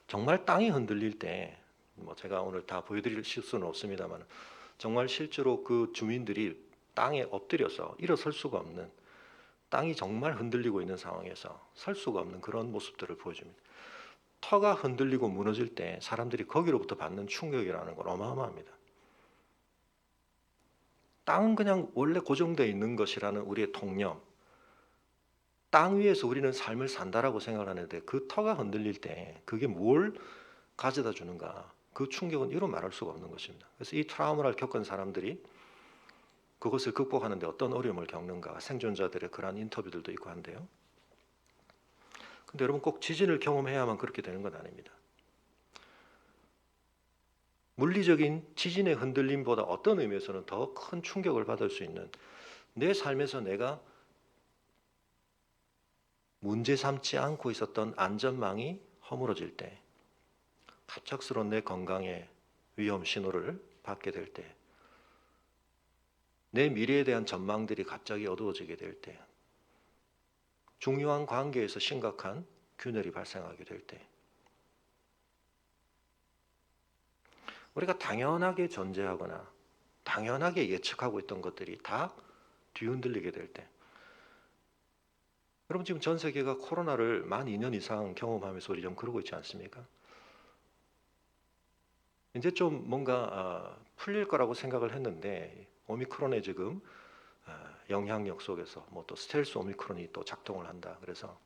[SPEAKER 1] 정말 땅이 흔들릴 때 뭐 제가 오늘 다 보여드릴 수는 없습니다만 정말 실제로 그 주민들이 땅에 엎드려서 일어설 수가 없는 땅이 정말 흔들리고 있는 상황에서 설 수가 없는 그런 모습들을 보여줍니다. 터가 흔들리고 무너질 때 사람들이 거기로부터 받는 충격이라는 건 어마어마합니다. 땅은 그냥 원래 고정되어 있는 것이라는 우리의 통념. 땅 위에서 우리는 삶을 산다라고 생각을 하는데 그 터가 흔들릴 때 그게 뭘 가져다 주는가. 그 충격은 이루 말할 수가 없는 것입니다. 그래서 이 트라우마를 겪은 사람들이 그것을 극복하는 데 어떤 어려움을 겪는가. 생존자들의 그러한 인터뷰들도 있고 한데요. 근데 여러분 꼭 지진을 경험해야만 그렇게 되는 건 아닙니다. 물리적인 지진의 흔들림보다 어떤 의미에서는 더 큰 충격을 받을 수 있는 내 삶에서 내가 문제 삼지 않고 있었던 안전망이 허물어질 때 갑작스러운 내 건강에 위험 신호를 받게 될 때 내 미래에 대한 전망들이 갑자기 어두워지게 될 때 중요한 관계에서 심각한 균열이 발생하게 될 때 우리가 당연하게 전제하거나 당연하게 예측하고 있던 것들이 다 뒤흔들리게 될 때 여러분 지금 전 세계가 코로나를 만 2년 이상 경험하면서 우리 좀 그러고 있지 않습니까? 이제 좀 뭔가 풀릴 거라고 생각을 했는데 오미크론의 지금 영향력 속에서 뭐 또 스텔스 오미크론이 또 작동을 한다. 그래서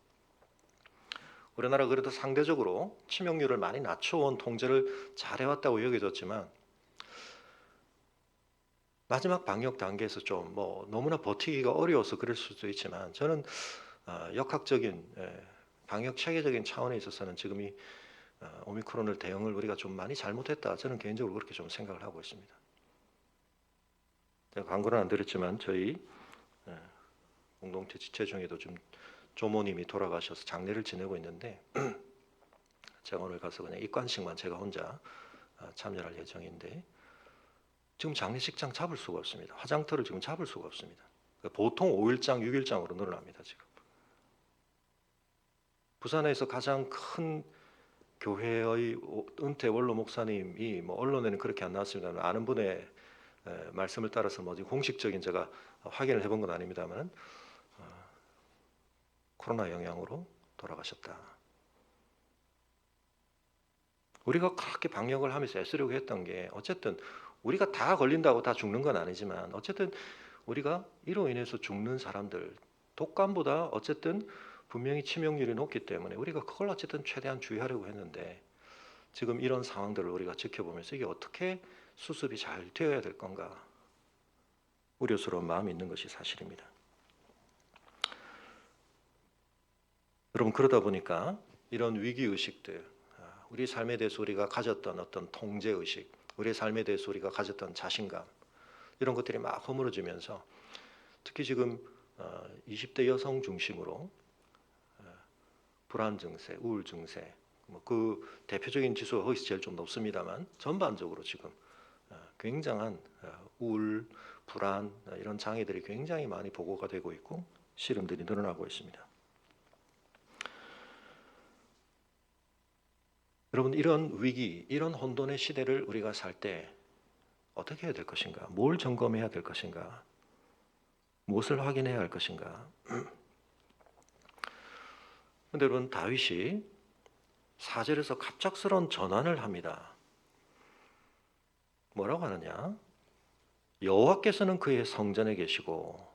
[SPEAKER 1] 우리나라 그래도 상대적으로 치명률을 많이 낮춰온 통제를 잘해왔다고 여겨졌지만 마지막 방역 단계에서 좀 뭐 너무나 버티기가 어려워서 그럴 수도 있지만 저는 역학적인 방역 체계적인 차원에 있어서는 지금 이 오미크론을 대응을 우리가 좀 많이 잘못했다. 저는 개인적으로 그렇게 좀 생각을 하고 있습니다. 제가 광고는 안 드렸지만 저희 공동체 지체 중에도 좀 조모님이 돌아가셔서 장례를 지내고 있는데 제가 오늘 가서 그냥 입관식만 제가 혼자 참여할 예정인데 지금 장례식장 잡을 수가 없습니다. 화장터를 지금 잡을 수가 없습니다. 보통 5일장, 6일장으로 늘어납니다. 지금 부산에서 가장 큰 교회의 은퇴 원로 목사님이 뭐 언론에는 그렇게 안 나왔습니다만 아는 분의 말씀을 따라서 뭐 공식적인 제가 확인을 해본 건 아닙니다만 코로나 영향으로 돌아가셨다. 우리가 그렇게 방역을 하면서 애쓰려고 했던 게 어쨌든 우리가 다 걸린다고 다 죽는 건 아니지만 어쨌든 우리가 이로 인해서 죽는 사람들 독감보다 어쨌든 분명히 치명률이 높기 때문에 우리가 그걸 어쨌든 최대한 주의하려고 했는데 지금 이런 상황들을 우리가 지켜보면서 이게 어떻게 수습이 잘 되어야 될 건가 우려스러운 마음이 있는 것이 사실입니다. 여러분 그러다 보니까 이런 위기의식들 우리 삶에 대해서 우리가 가졌던 어떤 통제의식 우리의 삶에 대해서 우리가 가졌던 자신감 이런 것들이 막 허물어지면서 특히 지금 20대 여성 중심으로 불안 증세, 우울 증세, 그 대표적인 지수가 거기서 제일 좀 높습니다만 전반적으로 지금 굉장한 우울, 불안 이런 장애들이 굉장히 많이 보고가 되고 있고 실험들이 늘어나고 있습니다. 여러분, 이런 위기, 이런 혼돈의 시대를 우리가 살 때 어떻게 해야 될 것인가? 뭘 점검해야 될 것인가? 무엇을 확인해야 할 것인가? 그런데 여러분, 다윗이 4절에서 갑작스러운 전환을 합니다. 뭐라고 하느냐? 여호와께서는 그의 성전에 계시고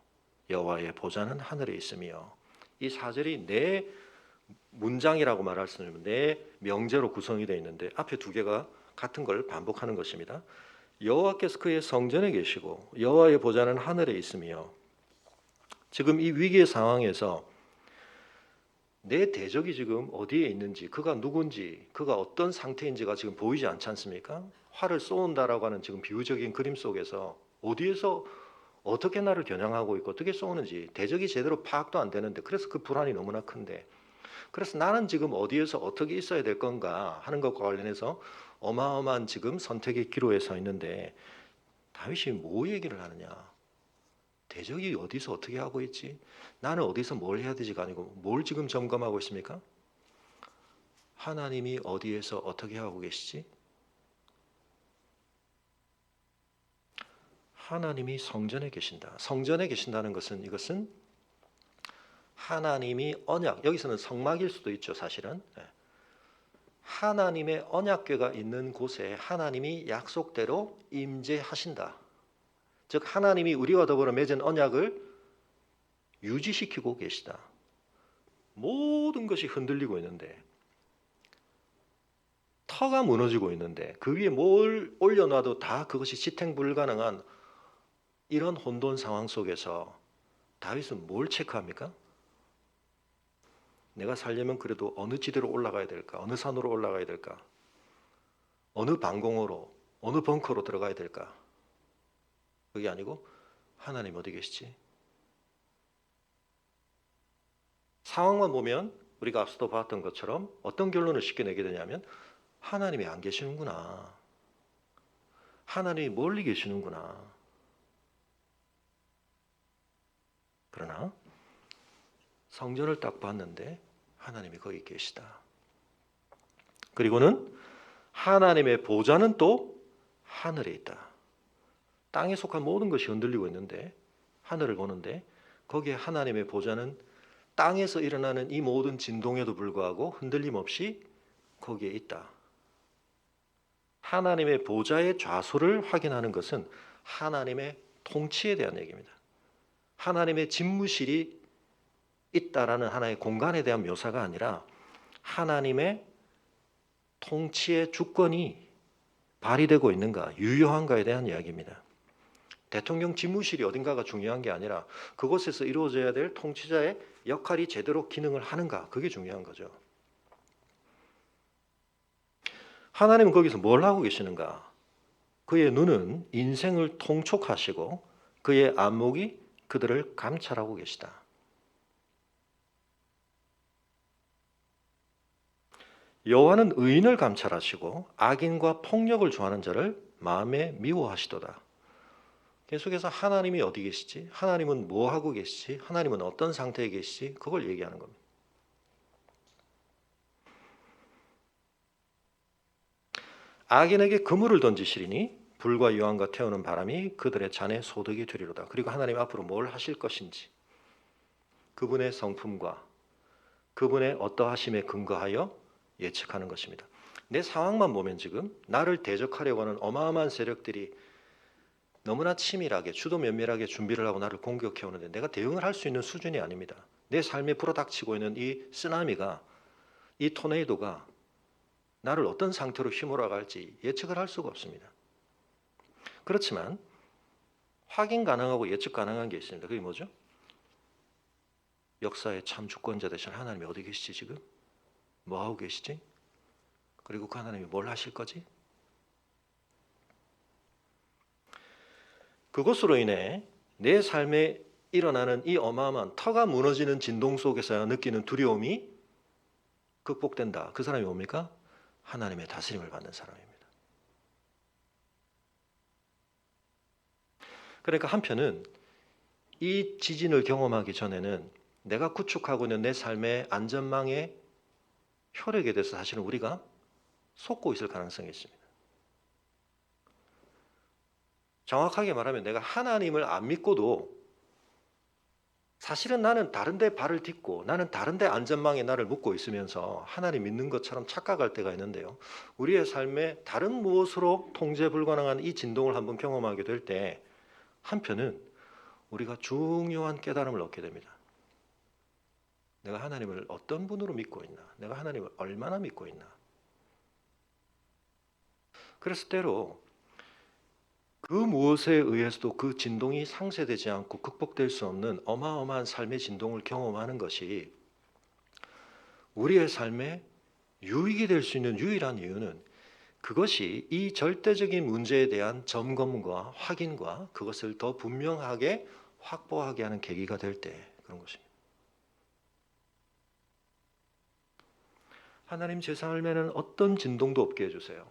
[SPEAKER 1] 여호와의 보좌는 하늘에 있으며, 이 4절이 내 문장이라고 말할 수 있는 네 명제로 구성이 되어 있는데 앞에 두 개가 같은 걸 반복하는 것입니다. 여호와께서 그의 성전에 계시고 여호와의 보좌는 하늘에 있으며, 지금 이 위기의 상황에서 내 대적이 지금 어디에 있는지, 그가 누군지, 그가 어떤 상태인지가 지금 보이지 않지 않습니까? 활을 쏘는다라고 하는 지금 비유적인 그림 속에서 어디에서 어떻게 나를 겨냥하고 있고 어떻게 쏘는지 대적이 제대로 파악도 안 되는데, 그래서 그 불안이 너무나 큰데, 그래서 나는 지금 어디에서 어떻게 있어야 될 건가 하는 것과 관련해서 어마어마한 지금 선택의 기로에 서 있는데, 다윗이 뭐 얘기를 하느냐? 대적이 어디서 어떻게 하고 있지? 나는 어디서 뭘 해야 되지가 아니고 뭘 지금 점검하고 있습니까? 하나님이 어디에서 어떻게 하고 계시지? 하나님이 성전에 계신다. 성전에 계신다는 것은, 이것은 하나님이 언약, 여기서는 성막일 수도 있죠, 사실은. 하나님의 언약궤가 있는 곳에 하나님이 약속대로 임재하신다. 즉 하나님이 우리와 더불어 맺은 언약을 유지시키고 계시다. 모든 것이 흔들리고 있는데, 터가 무너지고 있는데, 그 위에 뭘 올려놔도 다 그것이 지탱 불가능한 이런 혼돈 상황 속에서 다윗은 뭘 체크합니까? 내가 살려면 그래도 어느 지대로 올라가야 될까? 어느 산으로 올라가야 될까? 어느 방공호로, 어느 벙커로 들어가야 될까? 그게 아니고 하나님 어디 계시지? 상황만 보면 우리가 앞서도 봤던 것처럼 어떤 결론을 쉽게 내게 되냐면, 하나님이 안 계시는구나. 하나님이 멀리 계시는구나. 그러나 성전을 딱 봤는데 하나님이 거기 계시다. 그리고는 하나님의 보좌는 또 하늘에 있다. 땅에 속한 모든 것이 흔들리고 있는데, 하늘을 보는데 거기에 하나님의 보좌는 땅에서 일어나는 이 모든 진동에도 불구하고 흔들림 없이 거기에 있다. 하나님의 보좌의 좌소를 확인하는 것은 하나님의 통치에 대한 얘기입니다. 하나님의 집무실이 있다라는 하나의 공간에 대한 묘사가 아니라 하나님의 통치의 주권이 발휘되고 있는가, 유효한가에 대한 이야기입니다. 대통령 집무실이 어딘가가 중요한 게 아니라 그곳에서 이루어져야 될 통치자의 역할이 제대로 기능을 하는가, 그게 중요한 거죠. 하나님은 거기서 뭘 하고 계시는가? 그의 눈은 인생을 통촉하시고 그의 안목이 그들을 감찰하고 계시다. 여호와는 의인을 감찰하시고 악인과 폭력을 좋아하는 자를 마음에 미워하시도다. 계속해서 하나님이 어디 계시지? 하나님은 뭐 하고 계시지? 하나님은 어떤 상태에 계시지? 그걸 얘기하는 겁니다. 악인에게 그물을 던지시리니 불과 유황과 태우는 바람이 그들의 잔에 소득이 되리로다. 그리고 하나님 앞으로 뭘 하실 것인지, 그분의 성품과 그분의 어떠하심에 근거하여 예측하는 것입니다. 내 상황만 보면 지금 나를 대적하려고 하는 어마어마한 세력들이 너무나 치밀하게 주도 면밀하게 준비를 하고 나를 공격해 오는데 내가 대응을 할 수 있는 수준이 아닙니다. 내 삶에 불어닥치고 있는 이 쓰나미가, 이 토네이도가 나를 어떤 상태로 휘몰아갈지 예측을 할 수가 없습니다. 그렇지만 확인 가능하고 예측 가능한 게 있습니다. 그게 뭐죠? 역사의 참 주권자 되신 하나님이 어디 계시지 지금? 뭐 하고 계시지? 그리고 그 하나님이 뭘 하실 거지? 그것으로 인해 내 삶에 일어나는 이 어마어마한 터가 무너지는 진동 속에서 느끼는 두려움이 극복된다. 그 사람이 뭡니까? 하나님의 다스림을 받는 사람입니다. 그러니까 한편은 이 지진을 경험하기 전에는 내가 구축하고 있는 내 삶의 안전망의 효력에 대해서 사실은 우리가 속고 있을 가능성이 있습니다. 정확하게 말하면 내가 하나님을 안 믿고도 사실은 나는 다른 데 발을 딛고 나는 다른 데 안전망에 나를 묶고 있으면서 하나님 믿는 것처럼 착각할 때가 있는데요. 우리의 삶에 다른 무엇으로 통제 불가능한 이 진동을 한번 경험하게 될 때 한편은 우리가 중요한 깨달음을 얻게 됩니다. 내가 하나님을 어떤 분으로 믿고 있나? 내가 하나님을 얼마나 믿고 있나? 그래서 때로 그 무엇에 의해서도 그 진동이 상쇄되지 않고 극복될 수 없는 어마어마한 삶의 진동을 경험하는 것이 우리의 삶에 유익이 될 수 있는 유일한 이유는 그것이 이 절대적인 문제에 대한 점검과 확인과 그것을 더 분명하게 확보하게 하는 계기가 될 때 그런 것입니다. 하나님 제 삶에는 어떤 진동도 없게 해주세요.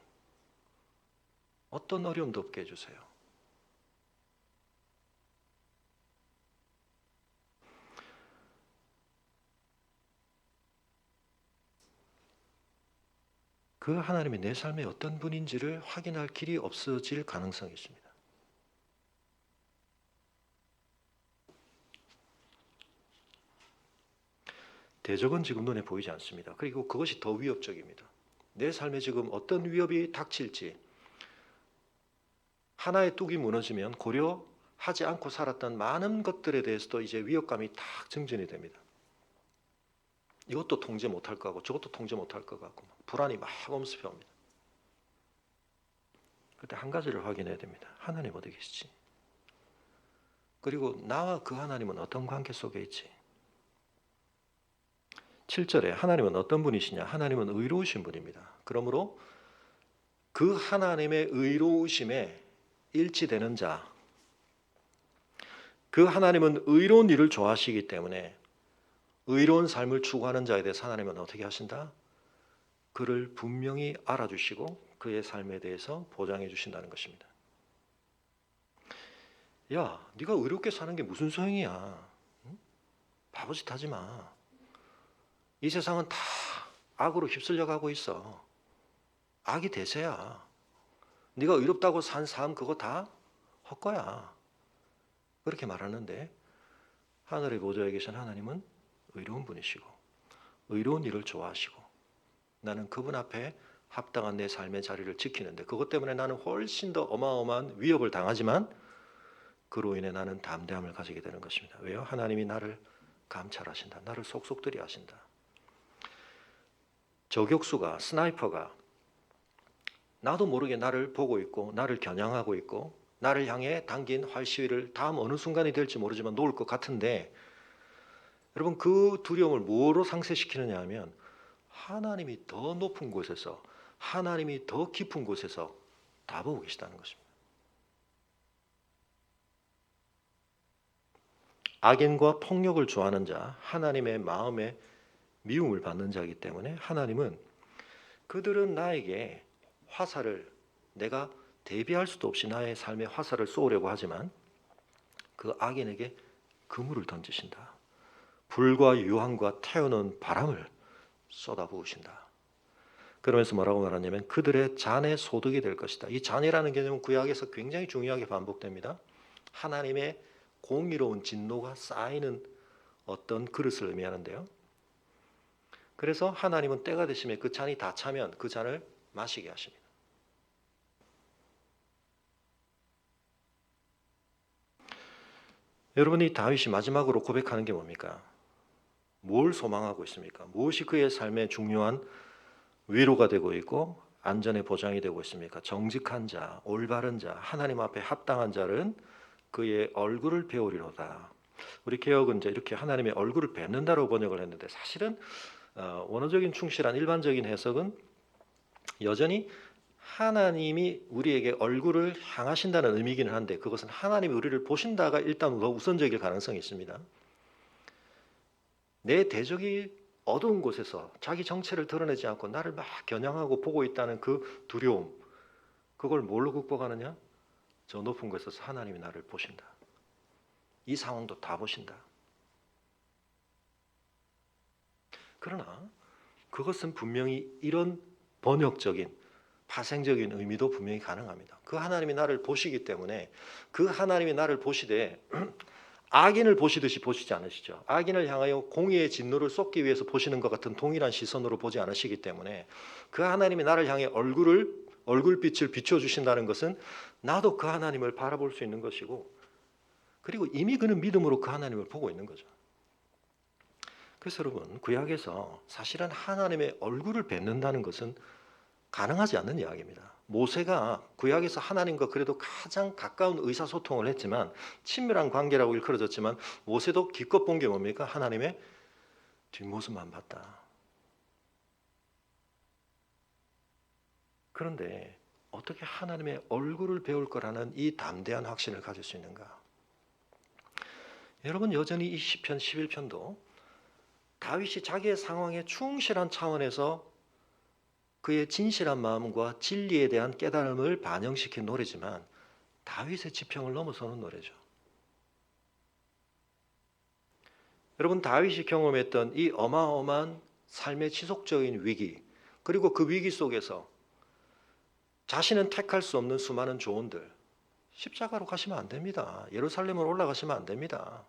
[SPEAKER 1] 어떤 어려움도 없게 해주세요. 그 하나님이 내 삶의 어떤 분인지를 확인할 길이 없어질 가능성이 있습니다. 대적은 지금 눈에 보이지 않습니다. 그리고 그것이 더 위협적입니다. 내 삶에 지금 어떤 위협이 닥칠지 하나의 뚝이 무너지면 고려하지 않고 살았던 많은 것들에 대해서도 이제 위협감이 탁 증진이 됩니다. 이것도 통제 못할 것 같고 저것도 통제 못할 것 같고 불안이 막 엄습해옵니다. 그때 한 가지를 확인해야 됩니다. 하나님 어디 계시지? 그리고 나와 그 하나님은 어떤 관계 속에 있지? 7절에 하나님은 어떤 분이시냐? 하나님은 의로우신 분입니다. 그러므로 그 하나님의 의로우심에 일치되는 자, 그 하나님은 의로운 일을 좋아하시기 때문에 의로운 삶을 추구하는 자에 대해서 하나님은 어떻게 하신다? 그를 분명히 알아주시고 그의 삶에 대해서 보장해 주신다는 것입니다. 야, 네가 의롭게 사는 게 무슨 소용이야? 응? 바보짓 하지 마. 이 세상은 다 악으로 휩쓸려 가고 있어. 악이 대세야. 네가 의롭다고 산 삶 그거 다 헛거야. 그렇게 말하는데 하늘의 보좌에 계신 하나님은 의로운 분이시고 의로운 일을 좋아하시고 나는 그분 앞에 합당한 내 삶의 자리를 지키는데 그것 때문에 나는 훨씬 더 어마어마한 위협을 당하지만 그로 인해 나는 담대함을 가지게 되는 것입니다. 왜요? 하나님이 나를 감찰하신다. 나를 속속들이 하신다. 저격수가 스나이퍼가 나도 모르게 나를 보고 있고 나를 겨냥하고 있고 나를 향해 당긴 활시위를 다음 어느 순간이 될지 모르지만 놓을 것 같은데 여러분 그 두려움을 뭐로 상쇄시키느냐 하면 하나님이 더 높은 곳에서 하나님이 더 깊은 곳에서 다 보고 계시다는 것입니다. 악인과 폭력을 좋아하는 자, 하나님의 마음에 미움을 받는 자이기 때문에 하나님은 그들은 나에게 화살을 내가 대비할 수도 없이 나의 삶에 화살을 쏘려고 하지만 그 악인에게 그물을 던지신다. 불과 유황과 태우는 바람을 쏟아부으신다. 그러면서 뭐라고 말하냐면 그들의 잔의 소득이 될 것이다. 이 잔이라는 개념은 구약에서 굉장히 중요하게 반복됩니다. 하나님의 공의로운 진노가 쌓이는 어떤 그릇을 의미하는데요. 그래서 하나님은 때가 되시면 그 잔이 다 차면 그 잔을 마시게 하십니다. 여러분이 다윗이 마지막으로 고백하는 게 뭡니까? 뭘 소망하고 있습니까? 무엇이 그의 삶에 중요한 위로가 되고 있고 안전의 보장이 되고 있습니까? 정직한 자, 올바른 자, 하나님 앞에 합당한 자는 그의 얼굴을 배우리로다. 우리 개혁은 이제 이렇게 하나님의 얼굴을 뵙는다로 번역을 했는데 사실은 원어적인 충실한 일반적인 해석은 여전히 하나님이 우리에게 얼굴을 향하신다는 의미이기는 한데 그것은 하나님이 우리를 보신다가 일단 더 우선적일 가능성이 있습니다. 내 대적이 어두운 곳에서 자기 정체를 드러내지 않고 나를 막 겨냥하고 보고 있다는 그 두려움, 그걸 뭘로 극복하느냐? 저 높은 곳에서 하나님이 나를 보신다. 이 상황도 다 보신다. 그러나 그것은 분명히 이런 번역적인 파생적인 의미도 분명히 가능합니다. 그 하나님이 나를 보시기 때문에 그 하나님이 나를 보시되 악인을 보시듯이 보시지 않으시죠. 악인을 향하여 공의의 진노를 쏟기 위해서 보시는 것 같은 동일한 시선으로 보지 않으시기 때문에 그 하나님이 나를 향해 얼굴빛을 비춰주신다는 것은 나도 그 하나님을 바라볼 수 있는 것이고 그리고 이미 그는 믿음으로 그 하나님을 보고 있는 거죠. 그래서 여러분 구약에서 사실은 하나님의 얼굴을 뵙는다는 것은 가능하지 않는 이야기입니다. 모세가 구약에서 하나님과 그래도 가장 가까운 의사소통을 했지만 친밀한 관계라고 일컬어졌지만 모세도 기껏 본 게 뭡니까? 하나님의 뒷모습만 봤다. 그런데 어떻게 하나님의 얼굴을 배울 거라는 이 담대한 확신을 가질 수 있는가? 여러분 여전히 이 시편 11편도 다윗이 자기의 상황에 충실한 차원에서 그의 진실한 마음과 진리에 대한 깨달음을 반영시킨 노래지만 다윗의 지평을 넘어서는 노래죠. 여러분 다윗이 경험했던 이 어마어마한 삶의 지속적인 위기 그리고 그 위기 속에서 자신은 택할 수 없는 수많은 조언들 십자가로 가시면 안 됩니다. 예루살렘으로 올라가시면 안 됩니다.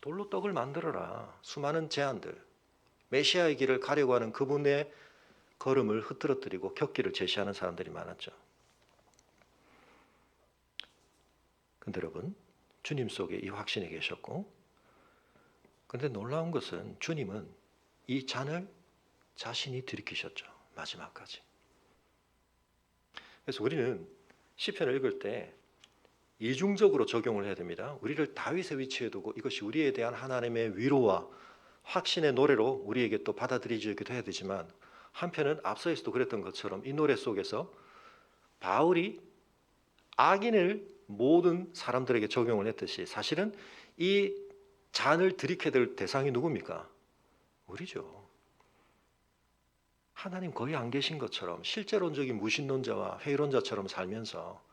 [SPEAKER 1] 돌로 떡을 만들어라. 수많은 제안들 메시아의 길을 가려고 하는 그분의 걸음을 흐트러뜨리고 격기를 제시하는 사람들이 많았죠. 근데 여러분 주님 속에 이 확신이 계셨고 근데 놀라운 것은 주님은 이 잔을 자신이 들이키셨죠. 마지막까지. 그래서 우리는 시편을 읽을 때 이중적으로 적용을 해야 됩니다. 우리를 다윗의 위치에 두고 이것이 우리에 대한 하나님의 위로와 확신의 노래로 우리에게 또 받아들이기도 해야 되지만 한편은 앞서에서도 그랬던 것처럼 이 노래 속에서 바울이 악인을 모든 사람들에게 적용을 했듯이 사실은 이 잔을 들이켜야 될 대상이 누굽니까? 우리죠. 하나님 거의 안 계신 것처럼 실제론적인 무신론자와 회의론자처럼 살면서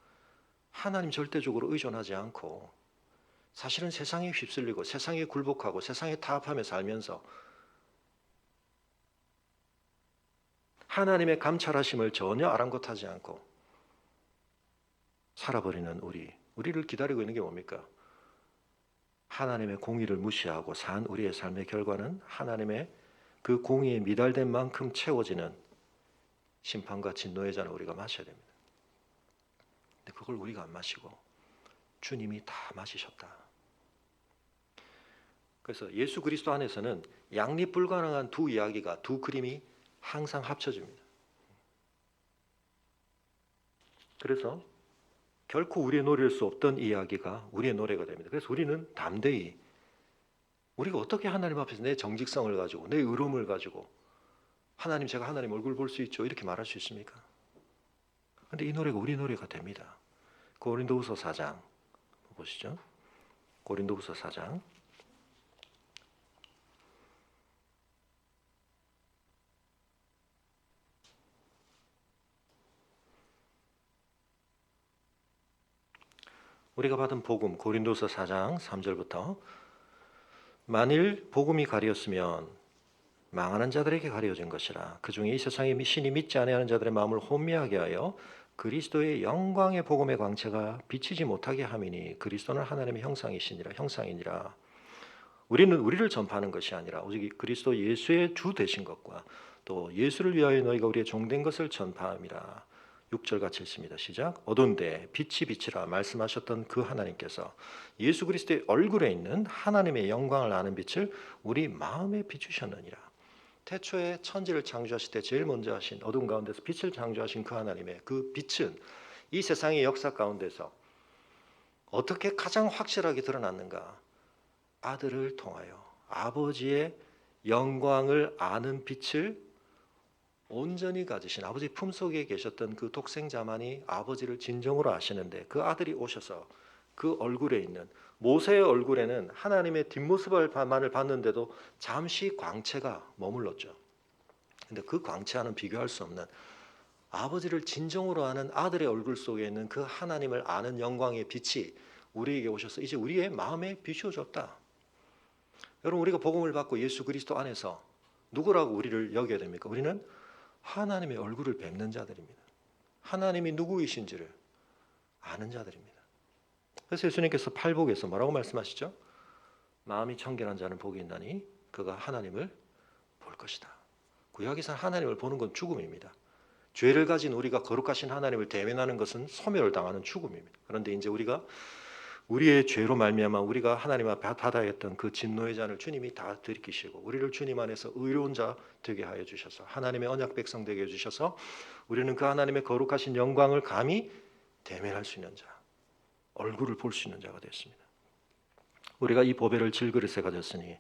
[SPEAKER 1] 하나님 절대적으로 의존하지 않고 사실은 세상에 휩쓸리고 세상에 굴복하고 세상에 타협하며 살면서 하나님의 감찰하심을 전혀 아랑곳하지 않고 살아버리는 우리를 기다리고 있는 게 뭡니까? 하나님의 공의를 무시하고 산 우리의 삶의 결과는 하나님의 그 공의에 미달된 만큼 채워지는 심판과 진노의 잔을 우리가 마셔야 됩니다. 근데 그걸 우리가 안 마시고 주님이 다 마시셨다. 그래서 예수 그리스도 안에서는 양립 불가능한 두 이야기가 두 그림이 항상 합쳐집니다. 그래서 결코 우리의 노래일 수 없던 이야기가 우리의 노래가 됩니다. 그래서 우리는 담대히 우리가 어떻게 하나님 앞에서 내 정직성을 가지고 내 의로움을 가지고 하나님 제가 하나님 얼굴 볼 수 있죠 이렇게 말할 수 있습니까? 그런데 이 노래가 우리 노래가 됩니다. 고린도후서 4장 보시죠. 고린도후서 4장 우리가 받은 복음 고린도서 4장 3절부터 만일 복음이 가리었으면 망하는 자들에게 가려진 것이라 그 중에 이 세상에 신이 믿지 아니하는 자들의 마음을 혼미하게 하여 그리스도의 영광의 복음의 광채가 비치지 못하게 함이니 그리스도는 하나님의 형상이니라. 우리는 우리를 전파하는 것이 아니라 오직 그리스도 예수의 주 되신 것과 또 예수를 위하여 너희가 우리의 종된 것을 전파함이라. 6절 같이 읽습니다. 시작. 어두운데 빛이 비치라 말씀하셨던 그 하나님께서 예수 그리스도의 얼굴에 있는 하나님의 영광을 아는 빛을 우리 마음에 비추셨느니라. 태초에 천지를 창조하실 때 제일 먼저 하신 어두운 가운데서 빛을 창조하신 그 하나님의 그 빛은 이 세상의 역사 가운데서 어떻게 가장 확실하게 드러났는가? 아들을 통하여 아버지의 영광을 아는 빛을 온전히 가지신 아버지 품속에 계셨던 그 독생자만이 아버지를 진정으로 아시는데 그 아들이 오셔서 그 얼굴에 있는 모세의 얼굴에는 하나님의 뒷모습만을 봤는데도 잠시 광채가 머물렀죠. 근데 그 광채와는 비교할 수 없는 아버지를 진정으로 아는 아들의 얼굴 속에 있는 그 하나님을 아는 영광의 빛이 우리에게 오셔서 이제 우리의 마음에 비추어졌다. 여러분, 우리가 복음을 받고 예수 그리스도 안에서 누구라고 우리를 여겨야 됩니까? 우리는 하나님의 얼굴을 뵙는 자들입니다. 하나님이 누구이신지를 아는 자들입니다. 그래서 예수님께서 팔복에서 뭐라고 말씀하시죠? 마음이 청결한 자는 복이 있나니 그가 하나님을 볼 것이다. 구약에서 하나님을 보는 건 죽음입니다. 죄를 가진 우리가 거룩하신 하나님을 대면하는 것은 소멸을 당하는 죽음입니다. 그런데 이제 우리가 우리의 죄로 말미암아 우리가 하나님 앞에 받아야 했던 그 진노의 잔을 주님이 다 들이키시고 우리를 주님 안에서 의로운 자 되게 하여 주셔서 하나님의 언약 백성 되게 해 주셔서 우리는 그 하나님의 거룩하신 영광을 감히 대면할 수 있는 자, 얼굴을 볼 수 있는 자가 됐습니다. 우리가 이 보배를 질그릇에 가졌으니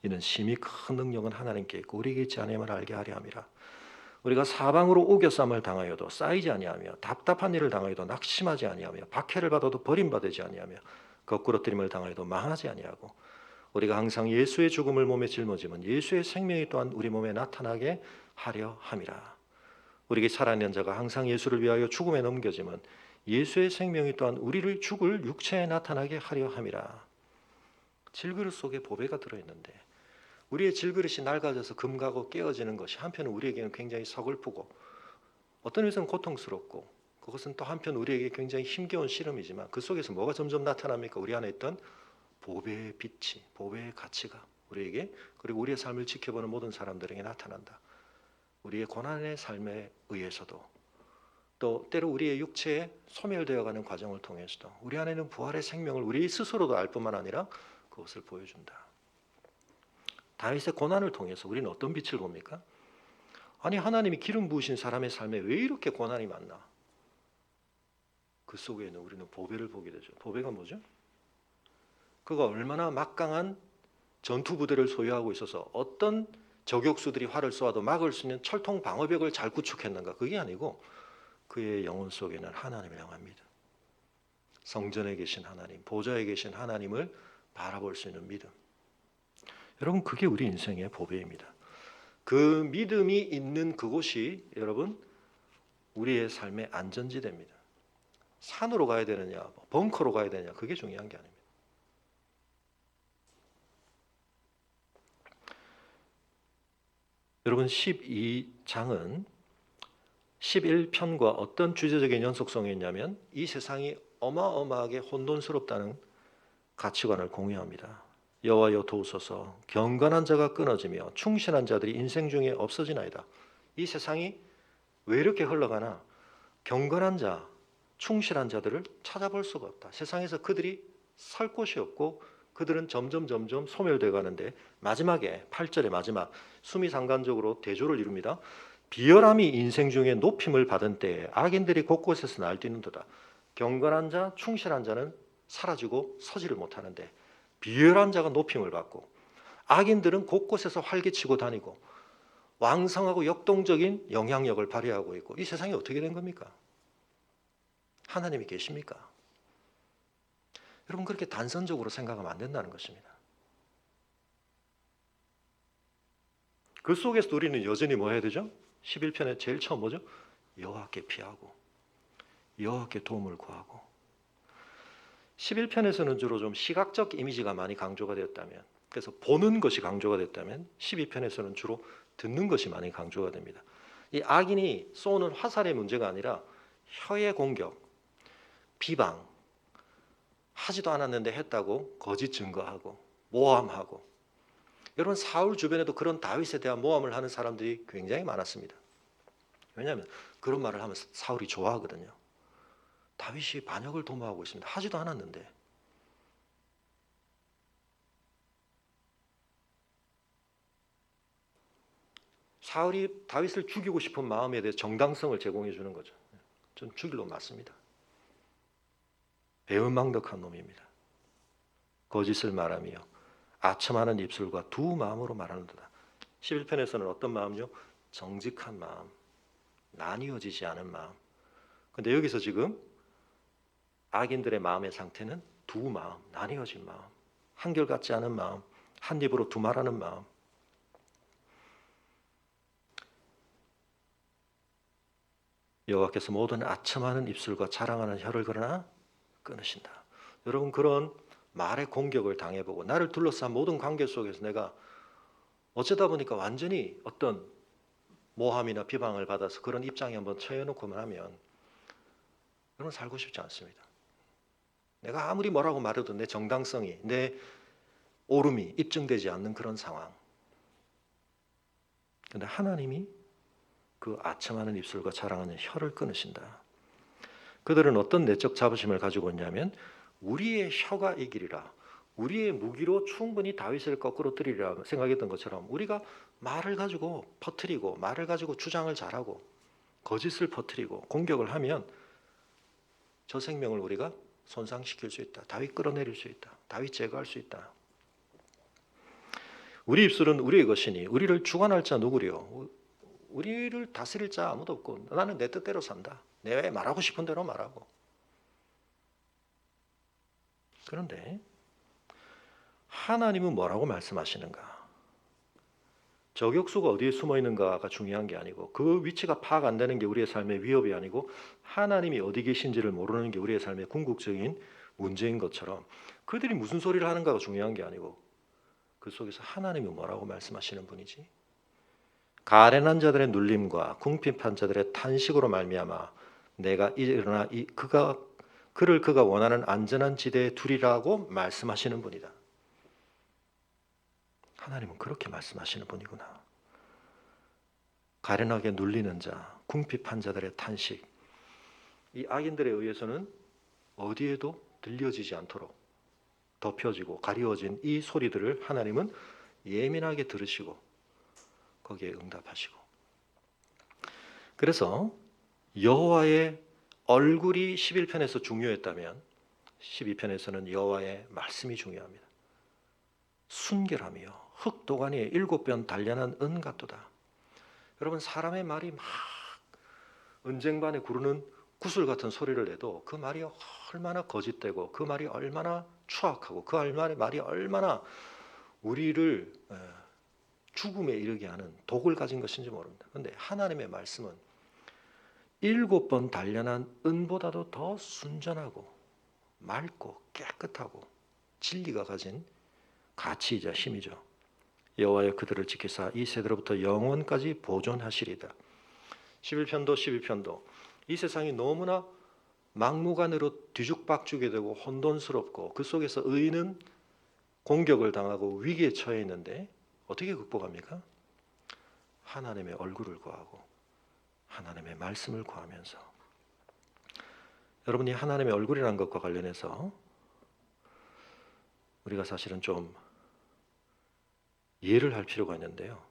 [SPEAKER 1] 이는 심히 큰 능력은 하나님께 있고 우리에게 있지 아니함을 알게 하려 함이라. 우리가 사방으로 우겨쌈을 당하여도 쌓이지 아니하며 답답한 일을 당하여도 낙심하지 아니하며 박해를 받아도 버림받지 아니하며 거꾸러뜨림을 당하여도 망하지 아니하고 우리가 항상 예수의 죽음을 몸에 짊어지면 예수의 생명이 또한 우리 몸에 나타나게 하려 함이라. 우리에게 살아있는 자가 항상 예수를 위하여 죽음에 넘겨지면 예수의 생명이 또한 우리를 죽을 육체에 나타나게 하려 함이라. 질그릇 속에 보배가 들어있는데 우리의 질그릇이 낡아져서 금가고 깨어지는 것이 한편은 우리에게는 굉장히 서글프고 어떤 의미에서는 고통스럽고 그것은 또 한편 우리에게 굉장히 힘겨운 시름이지만 그 속에서 뭐가 점점 나타납니까? 우리 안에 있던 보배의 빛이, 보배의 가치가 우리에게 그리고 우리의 삶을 지켜보는 모든 사람들에게 나타난다. 우리의 고난의 삶에 의해서도 또 때로 우리의 육체에 소멸되어가는 과정을 통해서도 우리 안에는 부활의 생명을 우리 스스로도 알 뿐만 아니라 그것을 보여준다. 다윗의 고난을 통해서 우리는 어떤 빛을 봅니까? 아니 하나님이 기름 부으신 사람의 삶에 왜 이렇게 고난이 많나? 그 속에는 우리는 보배를 보게 되죠. 보배가 뭐죠? 그가 얼마나 막강한 전투 부대를 소유하고 있어서 어떤 저격수들이 활을 쏘아도 막을 수 있는 철통 방어벽을 잘 구축했는가? 그게 아니고 그의 영혼 속에는 하나님을 향합니다. 성전에 계신 하나님, 보좌에 계신 하나님을 바라볼 수 있는 믿음. 여러분 그게 우리 인생의 보배입니다. 그 믿음이 있는 그곳이 여러분 우리의 삶의 안전지대입니다. 산으로 가야 되느냐 벙커로 가야 되느냐 그게 중요한 게 아닙니다. 여러분 12장은 11편과 어떤 주제적인 연속성이 있냐면 이 세상이 어마어마하게 혼돈스럽다는 가치관을 공유합니다. 여호와여 도우소서 경건한 자가 끊어지며 충실한 자들이 인생 중에 없어지나이다. 이 세상이 왜 이렇게 흘러가나 경건한 자, 충실한 자들을 찾아볼 수가 없다. 세상에서 그들이 설 곳이 없고 그들은 점점 소멸되어 가는데 마지막에 8절의 마지막 수미상관적으로 대조를 이룹니다. 비열함이 인생 중에 높임을 받은 때에 악인들이 곳곳에서 날뛰는도다. 경건한 자, 충실한 자는 사라지고 서지를 못하는데 비열한 자가 높임을 받고 악인들은 곳곳에서 활개치고 다니고 왕성하고 역동적인 영향력을 발휘하고 있고 이 세상이 어떻게 된 겁니까? 하나님이 계십니까? 여러분 그렇게 단선적으로 생각하면 안 된다는 것입니다. 그 속에서 우리는 여전히 뭐 해야 되죠? 11편에 제일 처음 뭐죠? 여호와께 피하고 여호와께 도움을 구하고 11편에서는 주로 좀 시각적 이미지가 많이 강조가 되었다면 그래서 보는 것이 강조가 됐다면 12편에서는 주로 듣는 것이 많이 강조가 됩니다. 이 악인이 쏘는 화살의 문제가 아니라 혀의 공격, 비방 하지도 않았는데 했다고 거짓 증거하고 모함하고 여러분 사울 주변에도 그런 다윗에 대한 모함을 하는 사람들이 굉장히 많았습니다. 왜냐하면 그런 말을 하면 사울이 좋아하거든요. 다윗이 반역을 도모하고 있습니다. 하지도 않았는데. 사울이 다윗을 죽이고 싶은 마음에 대해 정당성을 제공해 주는 거죠. 전 죽일 놈 맞습니다. 배은망덕한 놈입니다. 거짓을 말하며 아첨하는 입술과 두 마음으로 말하는도다. 11편에서는 어떤 마음이요? 정직한 마음, 나뉘어지지 않은 마음. 근데 여기서 지금 악인들의 마음의 상태는 두 마음, 나뉘어진 마음, 한결같지 않은 마음, 한 입으로 두말하는 마음. 여호와께서 모든 아첨하는 입술과 자랑하는 혀를 그러나 끊으신다. 여러분, 그런 말의 공격을 당해보고 나를 둘러싼 모든 관계 속에서 내가 어쩌다 보니까 완전히 어떤 모함이나 비방을 받아서 그런 입장에 한번 처해놓고만 하면 그런 살고 싶지 않습니다. 내가 아무리 뭐라고 말해도 내 정당성이, 내 옳음이 입증되지 않는 그런 상황. 그런데 하나님이 그 아첨하는 입술과 자랑하는 혀를 끊으신다. 그들은 어떤 내적 자부심을 가지고 있냐면 우리의 혀가 이기리라, 우리의 무기로 충분히 다윗을 거꾸로 뜨리리라 생각했던 것처럼 우리가 말을 가지고 퍼뜨리고 말을 가지고 주장을 잘하고 거짓을 퍼뜨리고 공격을 하면 저 생명을 우리가 손상시킬 수 있다. 다윗 끌어내릴 수 있다. 다윗 제거할 수 있다. 우리 입술은 우리의 것이니 우리를 주관할 자 누구리요? 우리를 다스릴 자 아무도 없고 나는 내 뜻대로 산다. 내 말하고 싶은 대로 말하고. 그런데 하나님은 뭐라고 말씀하시는가? 저격수가 어디에 숨어 있는가가 중요한 게 아니고 그 위치가 파악 안 되는 게 우리의 삶의 위협이 아니고 하나님이 어디 계신지를 모르는 게 우리의 삶의 궁극적인 문제인 것처럼 그들이 무슨 소리를 하는가가 중요한 게 아니고 그 속에서 하나님이 뭐라고 말씀하시는 분이지? 가련한 자들의 눌림과 궁핍한 자들의 탄식으로 말미암아 내가 일어나 그가 원하는 안전한 지대에 두리라고 말씀하시는 분이다. 하나님은 그렇게 말씀하시는 분이구나. 가련하게 눌리는 자, 궁핍한 자들의 탄식, 이 악인들에 의해서는 어디에도 들려지지 않도록 덮여지고 가리워진 이 소리들을 하나님은 예민하게 들으시고 거기에 응답하시고. 그래서 여호와의 얼굴이 11편에서 중요했다면 12편에서는 여호와의 말씀이 중요합니다. 순결하며 흑도가니에 7번 단련한 은 같도다. 여러분, 사람의 말이 막 은쟁반에 구르는 구슬 같은 소리를 내도 그 말이 얼마나 거짓되고 그 말이 얼마나 추악하고 그 말이 얼마나 우리를 죽음에 이르게 하는 독을 가진 것인지 모릅니다. 그런데 하나님의 말씀은 7번 단련한 은보다도 더 순전하고 맑고 깨끗하고 진리가 가진 가치이자 힘이죠. 여호와여 그들을 지키사 이 세대로부터 영원까지 보존하시리다. 11편도 12편도 이 세상이 너무나 막무가내로 뒤죽박죽이 되고 혼돈스럽고 그 속에서 의인은 공격을 당하고 위기에 처해 있는데 어떻게 극복합니까? 하나님의 얼굴을 구하고 하나님의 말씀을 구하면서. 여러분이 하나님의 얼굴이라는 것과 관련해서 우리가 사실은 좀 이해를 할 필요가 있는데요.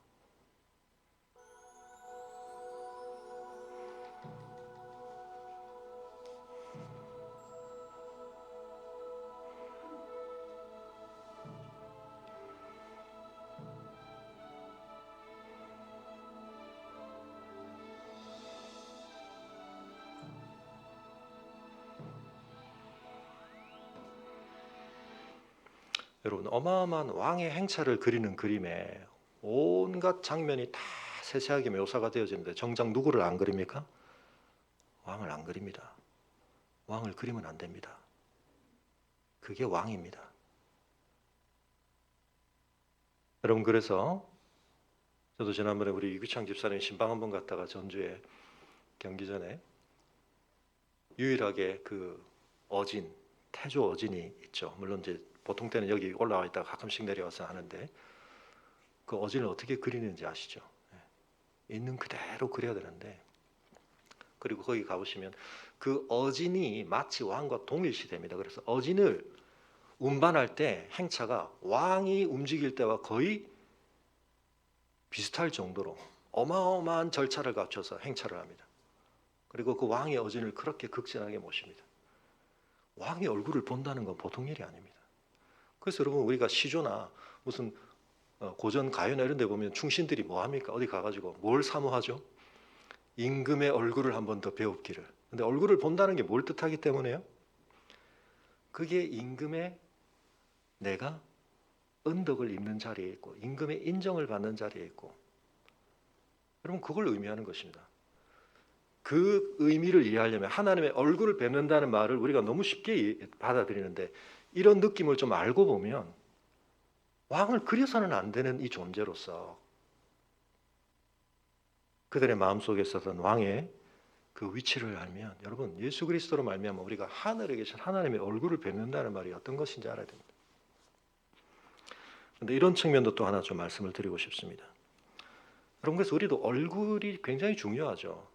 [SPEAKER 1] 여러분, 어마어마한 왕의 행차를 그리는 그림에 온갖 장면이 다 세세하게 묘사가 되어지는데 정작 누구를 안 그립니까? 왕을 안 그립니다. 왕을 그리면 안 됩니다. 그게 왕입니다. 여러분, 그래서 저도 지난번에 우리 이규창 집사님 신방 한번 갔다가 전주에 경기전에 유일하게 그 어진, 태조 어진이 있죠. 물론 이제 보통 때는 여기 올라와 있다가 가끔씩 내려와서 하는데 그 어진을 어떻게 그리는지 아시죠? 있는 그대로 그려야 되는데, 그리고 거기 가보시면 그 어진이 마치 왕과 동일시됩니다. 그래서 어진을 운반할 때 행차가 왕이 움직일 때와 거의 비슷할 정도로 어마어마한 절차를 갖춰서 행차를 합니다. 그리고 그 왕의 어진을 그렇게 극진하게 모십니다. 왕의 얼굴을 본다는 건 보통 일이 아닙니다. 그래서 여러분, 우리가 시조나 무슨 고전 가요나 이런 데 보면 충신들이 뭐 합니까? 어디 가가지고 뭘 사모하죠? 임금의 얼굴을 한 번 더 배웁기를. 근데 얼굴을 본다는 게 뭘 뜻하기 때문에요? 그게 임금의 내가 은덕을 입는 자리에 있고 임금의 인정을 받는 자리에 있고, 여러분 그걸 의미하는 것입니다. 그 의미를 이해하려면 하나님의 얼굴을 뵙는다는 말을 우리가 너무 쉽게 받아들이는데, 이런 느낌을 좀 알고 보면 왕을 그려서는 안 되는 이 존재로서 그들의 마음속에 있었던 왕의 그 위치를 알면, 여러분 예수 그리스도로 말미암아 우리가 하늘에 계신 하나님의 얼굴을 뵙는다는 말이 어떤 것인지 알아야 됩니다. 그런데 이런 측면도 또 하나 좀 말씀을 드리고 싶습니다. 여러분, 그래서 우리도 얼굴이 굉장히 중요하죠.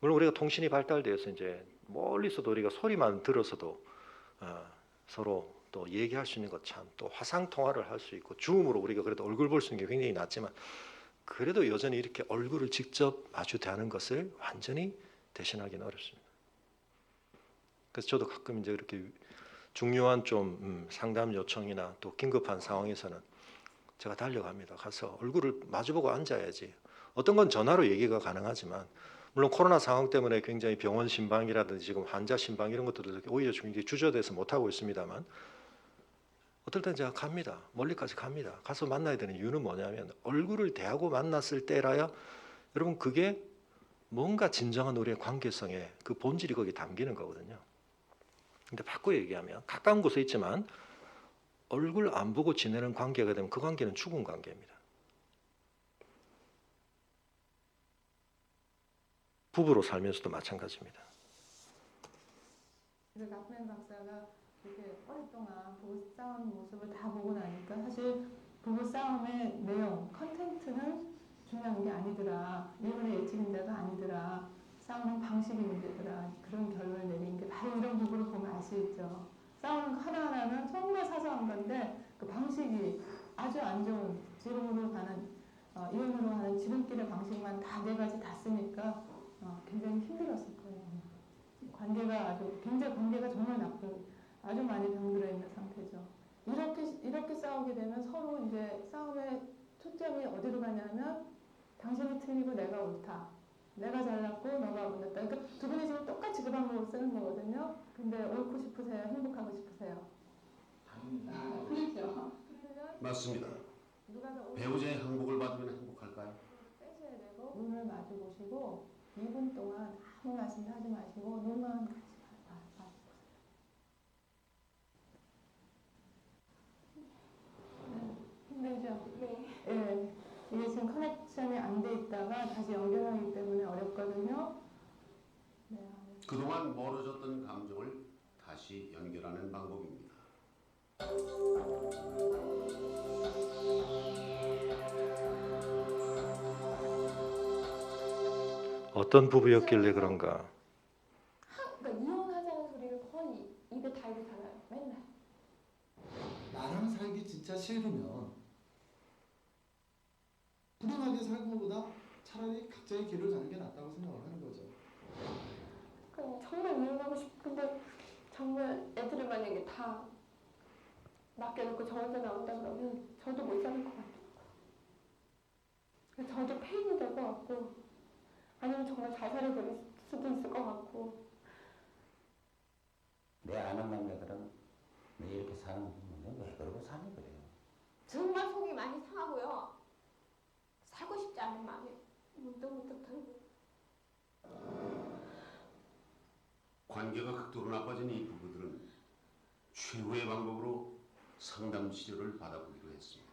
[SPEAKER 1] 물론 우리가 통신이 발달돼서 이제 멀리서도 우리가 소리만 들어서도 서로 또 얘기할 수 있는 것, 참 또 화상 통화를 할 수 있고 줌으로 우리가 그래도 얼굴 볼 수 있는 게 굉장히 낫지만, 그래도 여전히 이렇게 얼굴을 직접 마주 대하는 것을 완전히 대신하기는 어렵습니다. 그래서 저도 가끔 이제 이렇게 중요한 좀 상담 요청이나 또 긴급한 상황에서는 제가 달려갑니다. 가서 얼굴을 마주보고 앉아야지. 어떤 건 전화로 얘기가 가능하지만, 물론 코로나 상황 때문에 굉장히 병원 신방이라든지 지금 환자 신방 이런 것들도 오히려 굉장히 주저돼서 못하고 있습니다만, 어떨 땐 제가 갑니다. 멀리까지 갑니다. 가서 만나야 되는 이유는 뭐냐면, 얼굴을 대하고 만났을 때라야 여러분 그게 뭔가 진정한 우리의 관계성의 그 본질이 거기 담기는 거거든요. 근데 바꿔 얘기하면 가까운 곳에 있지만 얼굴 안 보고 지내는 관계가 되면 그 관계는 죽은 관계입니다. 부부로 살면서도 마찬가지입니다.
[SPEAKER 5] 그래서 나프엔 박사가 이렇게 오랫동안 부부 싸우는 모습을 다 보고 나니까 사실 부부 싸움의 내용, 컨텐츠는 중요한 게 아니더라. 이혼의 예치 문제가 아니더라. 싸우는 방식이 문제더라. 그런 결론을 내린 게 바로 이런 부부를 보면 알 수 있죠. 싸우는 거 하나하나는 정말 사소한 건데 그 방식이 아주 안 좋은 지름으로 가는 이혼으로 하는 지름길의 방식만 다 네 가지 다 쓰니까 굉장히 힘들었을 거예요. 관계가 정말 나쁜, 아주 많이 병들어 있는 상태죠. 이렇게 싸우게 되면 서로 이제 싸움의 초점이 어디로 가냐면 당신이 틀리고 내가 옳다. 내가 잘났고 너가 못났다. 그러니까 두 분이 지금 똑같이 그 방법을 쓰는 거거든요. 근데 옳고 싶으세요? 행복하고 싶으세요? 그렇죠. 그러면
[SPEAKER 6] 맞습니다.
[SPEAKER 5] 누가 더 옳고
[SPEAKER 6] 배우자의 항복을 받으면 행복할까요?
[SPEAKER 5] 빼셔야 되고 눈을 마주 보시고 2분 동안 아무 말씀도 하지 마시고 눈만 같이 봐주세요. 힘들죠?
[SPEAKER 3] 네.
[SPEAKER 5] 예. 이게 지금 커넥션이 안 돼 있다가 다시 연결하기 때문에 어렵거든요. 네.
[SPEAKER 6] 그동안 멀어졌던 감정을 다시 연결하는 방법입니다.
[SPEAKER 1] 어떤 부부였길래 그런가?
[SPEAKER 3] 그러니까 이혼하자는 소리를 거의 입에 달고 살아요. 맨날.
[SPEAKER 7] 나랑 살기 진짜 싫으면 불행하게 살는 것보다 차라리 각자의 길을 가는 게 낫다고 생각을 하는 거죠.
[SPEAKER 3] 그냥 정말 이혼하고 싶은데 정말 애들을 만약에 다 맡겨놓고 저 혼자 나온다 그러면 저도 못 사는 것 같아요. 그래서 저도 페인이 될 것 같고, 아니면 정말 자살을 버릴 수도 있을 것 같고.
[SPEAKER 8] 내 아는 남자들은 내 이렇게 사는 거면 왜 그러고 사니 그래요.
[SPEAKER 3] 정말 속이 많이 상하고요. 살고 싶지 않은 마음이 문득문득 들고.
[SPEAKER 6] 관계가 극도로 나빠진 이 부부들은 최후의 방법으로 상담 치료를 받아보기로 했습니다.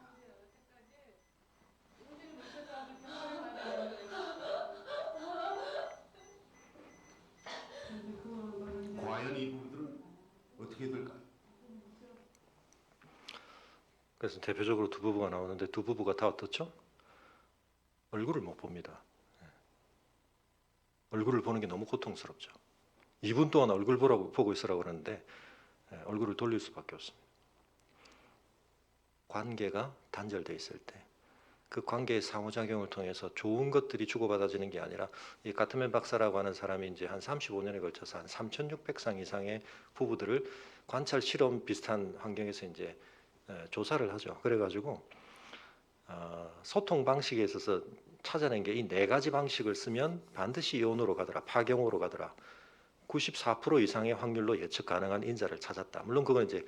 [SPEAKER 6] 과연 이 부부들은 어떻게 될까요?
[SPEAKER 1] 그래서 대표적으로 두 부부가 나오는데 두 부부가 다 어떻죠? 얼굴을 못 봅니다. 얼굴을 보는 게 너무 고통스럽죠. 2분 동안 얼굴 보고 있으라고 그러는데 얼굴을 돌릴 수밖에 없습니다. 관계가 단절돼 있을 때 그 관계의 상호작용을 통해서 좋은 것들이 주고받아지는 게 아니라, 이 가트맨 박사라고 하는 사람이 이제 한 35년에 걸쳐서 한 3,600상 이상의 부부들을 관찰 실험 비슷한 환경에서 이제 조사를 하죠. 그래가지고 소통 방식에 있어서 찾아낸 게 이 네 가지 방식을 쓰면 반드시 이혼으로 가더라, 파경으로 가더라. 94% 이상의 확률로 예측 가능한 인자를 찾았다. 물론 그건 이제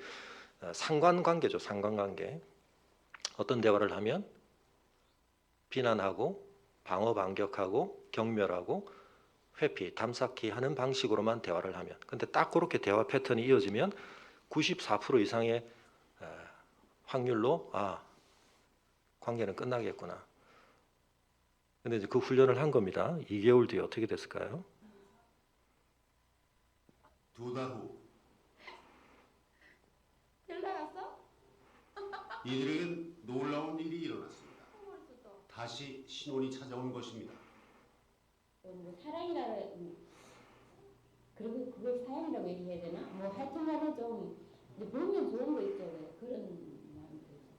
[SPEAKER 1] 상관관계죠, 상관관계. 어떤 대화를 하면 비난하고 방어 반격하고 경멸하고 회피, 담쌓기 하는 방식으로만 대화를 하면. 근데 딱 그렇게 대화 패턴이 이어지면 94% 이상의 확률로 관계는 끝나겠구나. 근데 이제 그 훈련을 한 겁니다. 2개월 뒤에 어떻게 됐을까요?
[SPEAKER 6] 2달 후
[SPEAKER 3] 연락왔어?
[SPEAKER 6] 이들에겐 놀라운 일이 일어났습니다. 다시 신혼이 찾아온 것입니다.
[SPEAKER 9] 뭐 사랑이라 그리고 그걸 사랑이라고 얘기해야 되나? 뭐 하여튼간에 좀 이제 보면 좋은 거 있죠. 왜 그런 마음도 있어요.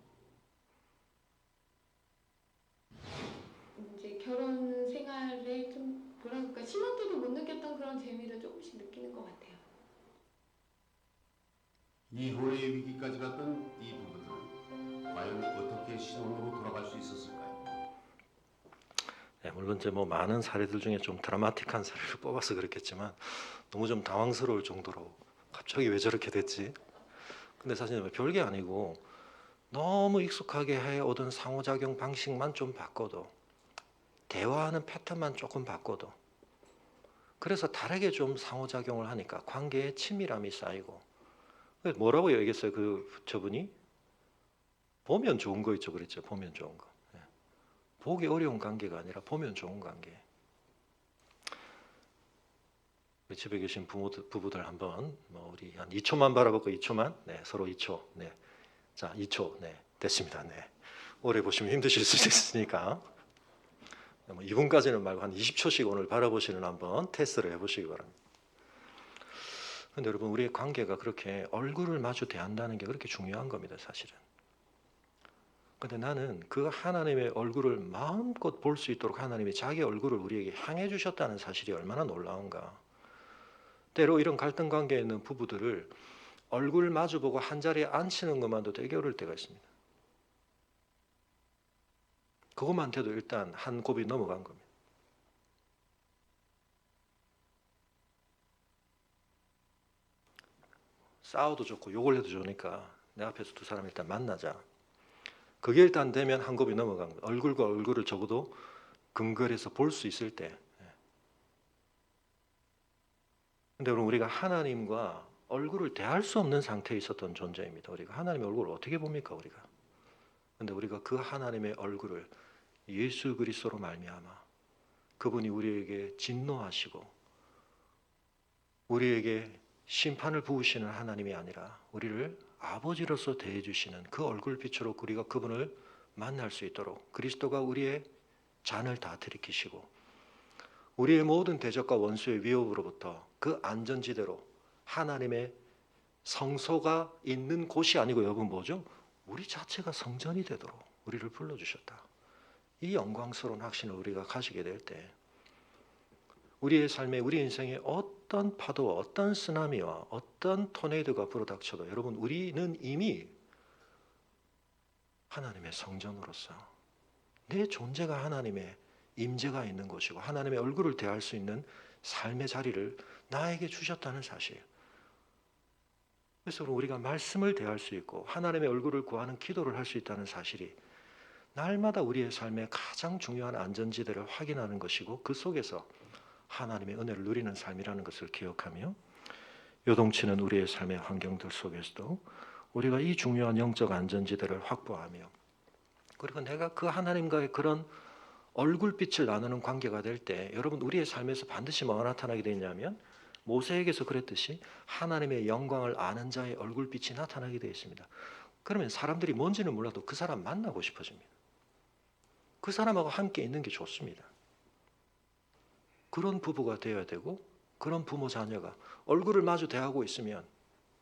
[SPEAKER 3] 이제 결혼 생활에 좀 뭐랄까 신혼 때도 못 느꼈던 그런 재미를 조금씩 느끼는 것 같아요.
[SPEAKER 6] 이혼의 위기까지 갔던 이 부부들은 과연 어떻게 신혼으로 돌아갈 수 있었을까요?
[SPEAKER 1] 네, 물론 이제 뭐 많은 사례들 중에 좀 드라마틱한 사례를 뽑아서 그렇겠지만 너무 좀 당황스러울 정도로 갑자기 왜 저렇게 됐지? 근데 사실 별게 아니고 너무 익숙하게 해오던 상호작용 방식만 좀 바꿔도 대화하는 패턴만 조금 바꿔도 그래서 다르게 좀 상호작용을 하니까 관계에 친밀함이 쌓이고 뭐라고 얘기했어요? 저분이 보면 좋은 거 있죠, 그랬죠? 보면 좋은 거. 보기 어려운 관계가 아니라 보면 좋은 관계. 우리 집에 계신 부부들 한번 우리 한 2초만 바라보고 2초만, 네, 서로 2초, 네, 자 2초, 네, 됐습니다, 네. 오래 보시면 힘드실 수 있으니까 2분까지는 말고 한 20초씩 오늘 바라보시는 한번 테스트를 해보시기 바랍니다. 근데 여러분 우리의 관계가 그렇게 얼굴을 마주 대한다는 게 그렇게 중요한 겁니다, 사실은. 근데 나는 그 하나님의 얼굴을 마음껏 볼 수 있도록 하나님이 자기 얼굴을 우리에게 향해 주셨다는 사실이 얼마나 놀라운가. 때로 이런 갈등 관계에 있는 부부들을 얼굴 마주보고 한 자리에 앉히는 것만도 되게 어려울 때가 있습니다. 그것만 돼도 일단 한 곱이 넘어간 겁니다. 싸워도 좋고 욕을 해도 좋으니까 내 앞에서 두 사람 일단 만나자. 그게 일단 되면 한 곱이 넘어간 거예요. 얼굴과 얼굴을 적어도 근거리에서 볼 수 있을 때. 근데 여러분 우리가 하나님과 얼굴을 대할 수 없는 상태에 있었던 존재입니다. 우리가 하나님의 얼굴을 어떻게 봅니까 우리가? 근데 우리가 그 하나님의 얼굴을 예수 그리스도로 말미암아 그분이 우리에게 진노하시고 우리에게 심판을 부으시는 하나님이 아니라 우리를 아버지로서 대해 주시는 그 얼굴 빛으로 우리가 그분을 만날 수 있도록 그리스도가 우리의 잔을 다 들이키시고 우리의 모든 대적과 원수의 위협으로부터 그 안전지대로 하나님의 성소가 있는 곳이 아니고 여러분 뭐죠? 우리 자체가 성전이 되도록 우리를 불러주셨다. 이 영광스러운 확신을 우리가 가지게 될 때 우리의 삶에 우리 인생에 어떤 파도와 어떤 쓰나미와 어떤 토네이도가 불어닥쳐도 여러분 우리는 이미 하나님의 성전으로서 내 존재가 하나님의 임재가 있는 곳이고 하나님의 얼굴을 대할 수 있는 삶의 자리를 나에게 주셨다는 사실. 그래서 우리가 말씀을 대할 수 있고 하나님의 얼굴을 구하는 기도를 할 수 있다는 사실이 날마다 우리의 삶의 가장 중요한 안전지대를 확인하는 것이고 그 속에서 하나님의 은혜를 누리는 삶이라는 것을 기억하며 요동치는 우리의 삶의 환경들 속에서도 우리가 이 중요한 영적 안전지대를 확보하며 그리고 내가 그 하나님과의 그런 얼굴빛을 나누는 관계가 될 때 여러분 우리의 삶에서 반드시 뭐가 나타나게 되냐면 모세에게서 그랬듯이 하나님의 영광을 아는 자의 얼굴빛이 나타나게 되어 있습니다. 그러면 사람들이 뭔지는 몰라도 그 사람 만나고 싶어집니다. 그 사람하고 함께 있는 게 좋습니다. 그런 부부가 되어야 되고 그런 부모 자녀가 얼굴을 마주 대하고 있으면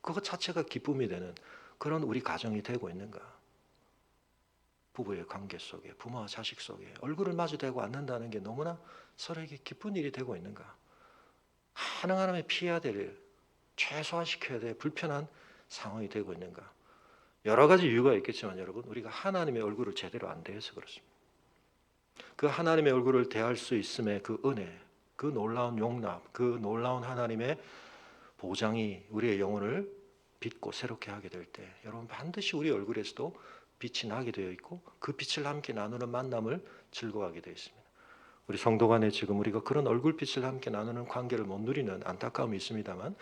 [SPEAKER 1] 그것 자체가 기쁨이 되는 그런 우리 가정이 되고 있는가. 부부의 관계 속에 부모와 자식 속에 얼굴을 마주 대고 앉는다는 게 너무나 서로에게 기쁜 일이 되고 있는가. 가능하면 피해야 될 최소화시켜야 될 불편한 상황이 되고 있는가. 여러 가지 이유가 있겠지만 여러분, 우리가 하나님의 얼굴을 제대로 안 대해서 그렇습니다. 그 하나님의 얼굴을 대할 수 있음의 그 은혜, 그 놀라운 용납, 그 놀라운 하나님의 보장이 우리의 영혼을 빛고 새롭게 하게 될 때, 여러분 반드시 우리 얼굴에서도 빛이 나게 되어 있고 그 빛을 함께 나누는 만남을 즐거워하게 되어 있습니다. 우리 성도 간에 지금 우리가 그런 얼굴빛을 함께 나누는 관계를 못 누리는 안타까움이 있습니다만,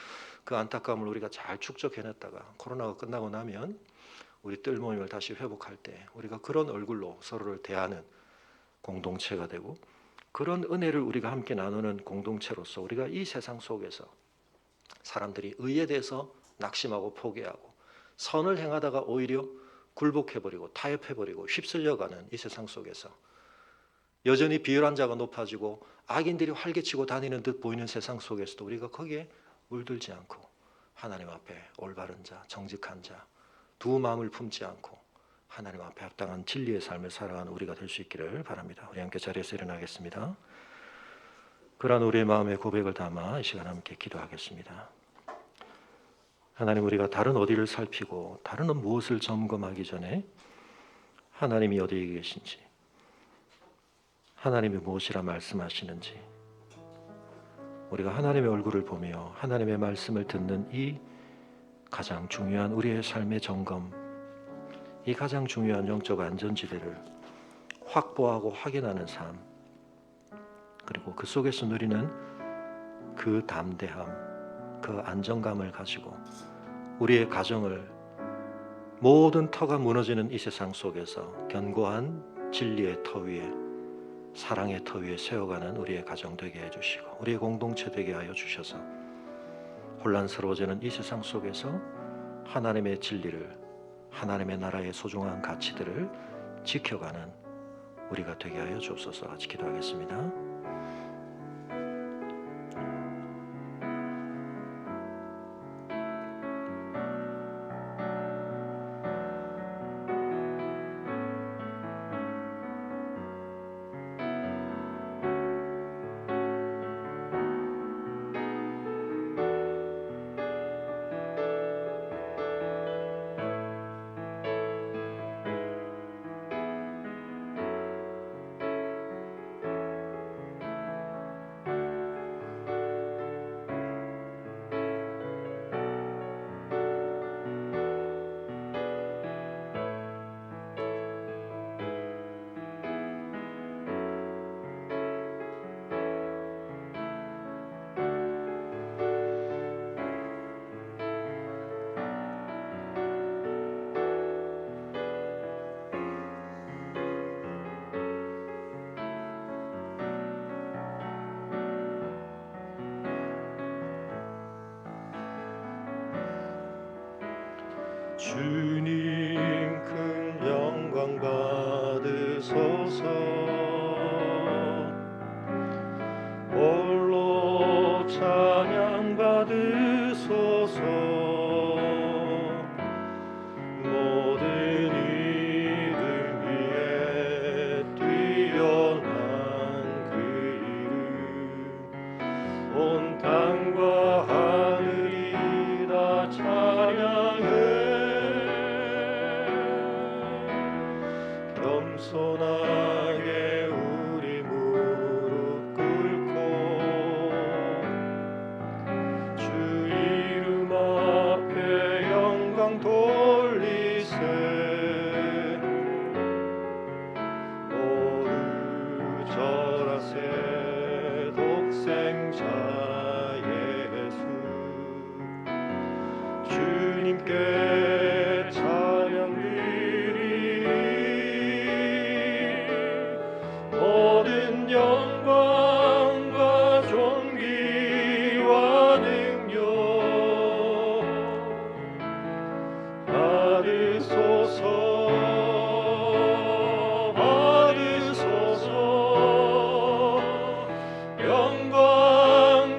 [SPEAKER 1] 그 안타까움을 우리가 잘 축적해냈다가 코로나가 끝나고 나면 우리 뜰 모임을 다시 회복할 때 우리가 그런 얼굴로 서로를 대하는 공동체가 되고, 그런 은혜를 우리가 함께 나누는 공동체로서 우리가 이 세상 속에서 사람들이 의에 대해서 낙심하고 포기하고 선을 행하다가 오히려 굴복해버리고 타협해버리고 휩쓸려가는 이 세상 속에서, 여전히 비열한 자가 높아지고 악인들이 활개치고 다니는 듯 보이는 세상 속에서도 우리가 거기에 물들지 않고 하나님 앞에 올바른 자, 정직한 자, 두 마음을 품지 않고 하나님 앞에 합당한 진리의 삶을 살아가는 우리가 될 수 있기를 바랍니다. 우리 함께 자리에서 일어나겠습니다. 그러한 우리의 마음의 고백을 담아 이 시간 함께 기도하겠습니다. 하나님, 우리가 다른 어디를 살피고 다른 무엇을 점검하기 전에 하나님이 어디에 계신지, 하나님이 무엇이라 말씀하시는지, 우리가 하나님의 얼굴을 보며 하나님의 말씀을 듣는 이 가장 중요한 우리의 삶의 점검, 이 가장 중요한 영적 안전지대를 확보하고 확인하는 삶, 그리고 그 속에서 누리는 그 담대함, 그 안정감을 가지고 우리의 가정을 모든 터가 무너지는 이 세상 속에서 견고한 진리의 터 위에, 사랑의 터 위에 세워가는 우리의 가정 되게 해주시고 우리의 공동체 되게 하여 주셔서 혼란스러워지는 이 세상 속에서 하나님의 진리를, 하나님의 나라의 소중한 가치들을 지켜가는 우리가 되게 하여 주옵소서. 같이 기도하겠습니다. 주님 큰 영광 받으소서. 홀로 찬양 받으소서. 모든 이름 위에 뛰어난 그 이름, 온 땅과 하늘이 다 찬양해. 겸손하게 우리 무릎 꿇고 주 이름 앞에 영광 돌리세. 모두 절하세. 독생자 예수 주님께 찬양 모든 영광과 존귀와 능력 받으소서. 받으소서. 영광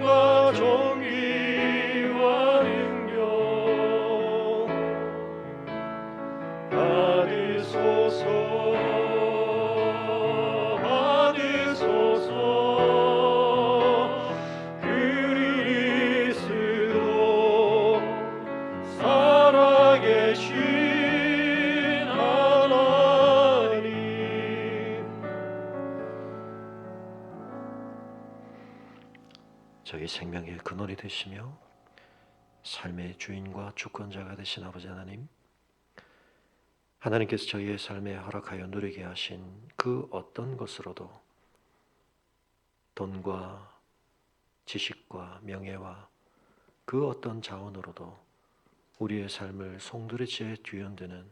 [SPEAKER 1] 저희 생명의 근원이 되시며 삶의 주인과 주권자가 되신 아버지 하나님, 하나님께서 저희의 삶에 허락하여 누리게 하신 그 어떤 것으로도 돈과 지식과 명예와 그 어떤 자원으로도 우리의 삶을 송두리째 뒤흔드는,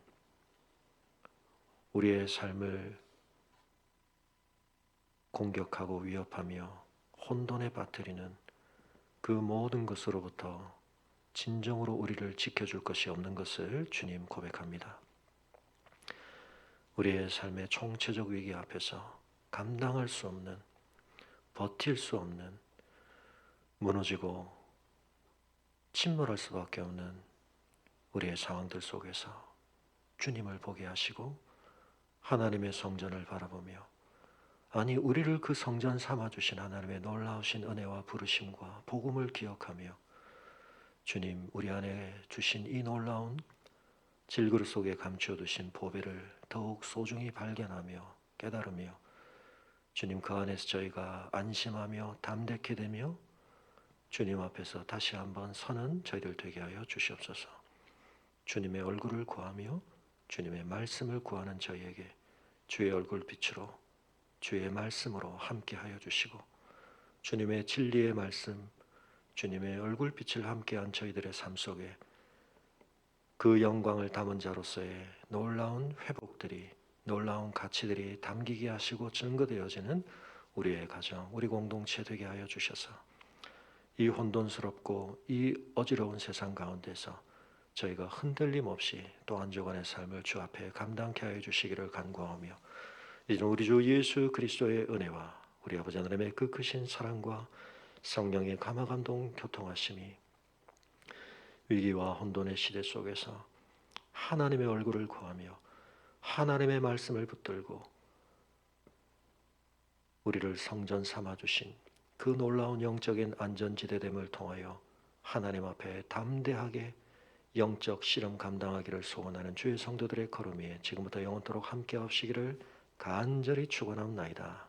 [SPEAKER 1] 우리의 삶을 공격하고 위협하며 혼돈에 빠뜨리는 그 모든 것으로부터 진정으로 우리를 지켜줄 것이 없는 것을 주님 고백합니다. 우리의 삶의 총체적 위기 앞에서 감당할 수 없는, 버틸 수 없는, 무너지고 침몰할 수밖에 없는 우리의 상황들 속에서 주님을 보게 하시고 하나님의 성전을 바라보며, 아니 우리를 그 성전 삼아주신 하나님의 놀라우신 은혜와 부르심과 복음을 기억하며 주님 우리 안에 주신 이 놀라운 질그릇 속에 감추어두신 보배를 더욱 소중히 발견하며 깨달으며 주님 그 안에서 저희가 안심하며 담대케 되며 주님 앞에서 다시 한번 서는 저희들 되게 하여 주시옵소서. 주님의 얼굴을 구하며 주님의 말씀을 구하는 저희에게 주의 얼굴 빛으로 주의 말씀으로 함께 하여 주시고 주님의 진리의 말씀, 주님의 얼굴 빛을 함께한 저희들의 삶 속에 그 영광을 담은 자로서의 놀라운 회복들이, 놀라운 가치들이 담기게 하시고 증거되어지는 우리의 가정, 우리 공동체 되게 하여 주셔서 이 혼돈스럽고 이 어지러운 세상 가운데서 저희가 흔들림 없이 또 한 주간의 삶을 주 앞에 감당케 하여 주시기를 간구하며 이제 우리 주 예수 그리스도의 은혜와 우리 아버지 하나님의 그 크신 사랑과 성령의 감화감동 교통하심이 위기와 혼돈의 시대 속에서 하나님의 얼굴을 구하며 하나님의 말씀을 붙들고 우리를 성전 삼아주신 그 놀라운 영적인 안전지대됨을 통하여 하나님 앞에 담대하게 영적 실험 감당하기를 소원하는 주의 성도들의 걸음 위에 지금부터 영원토록 함께 하시기를 간절히 축원합니다.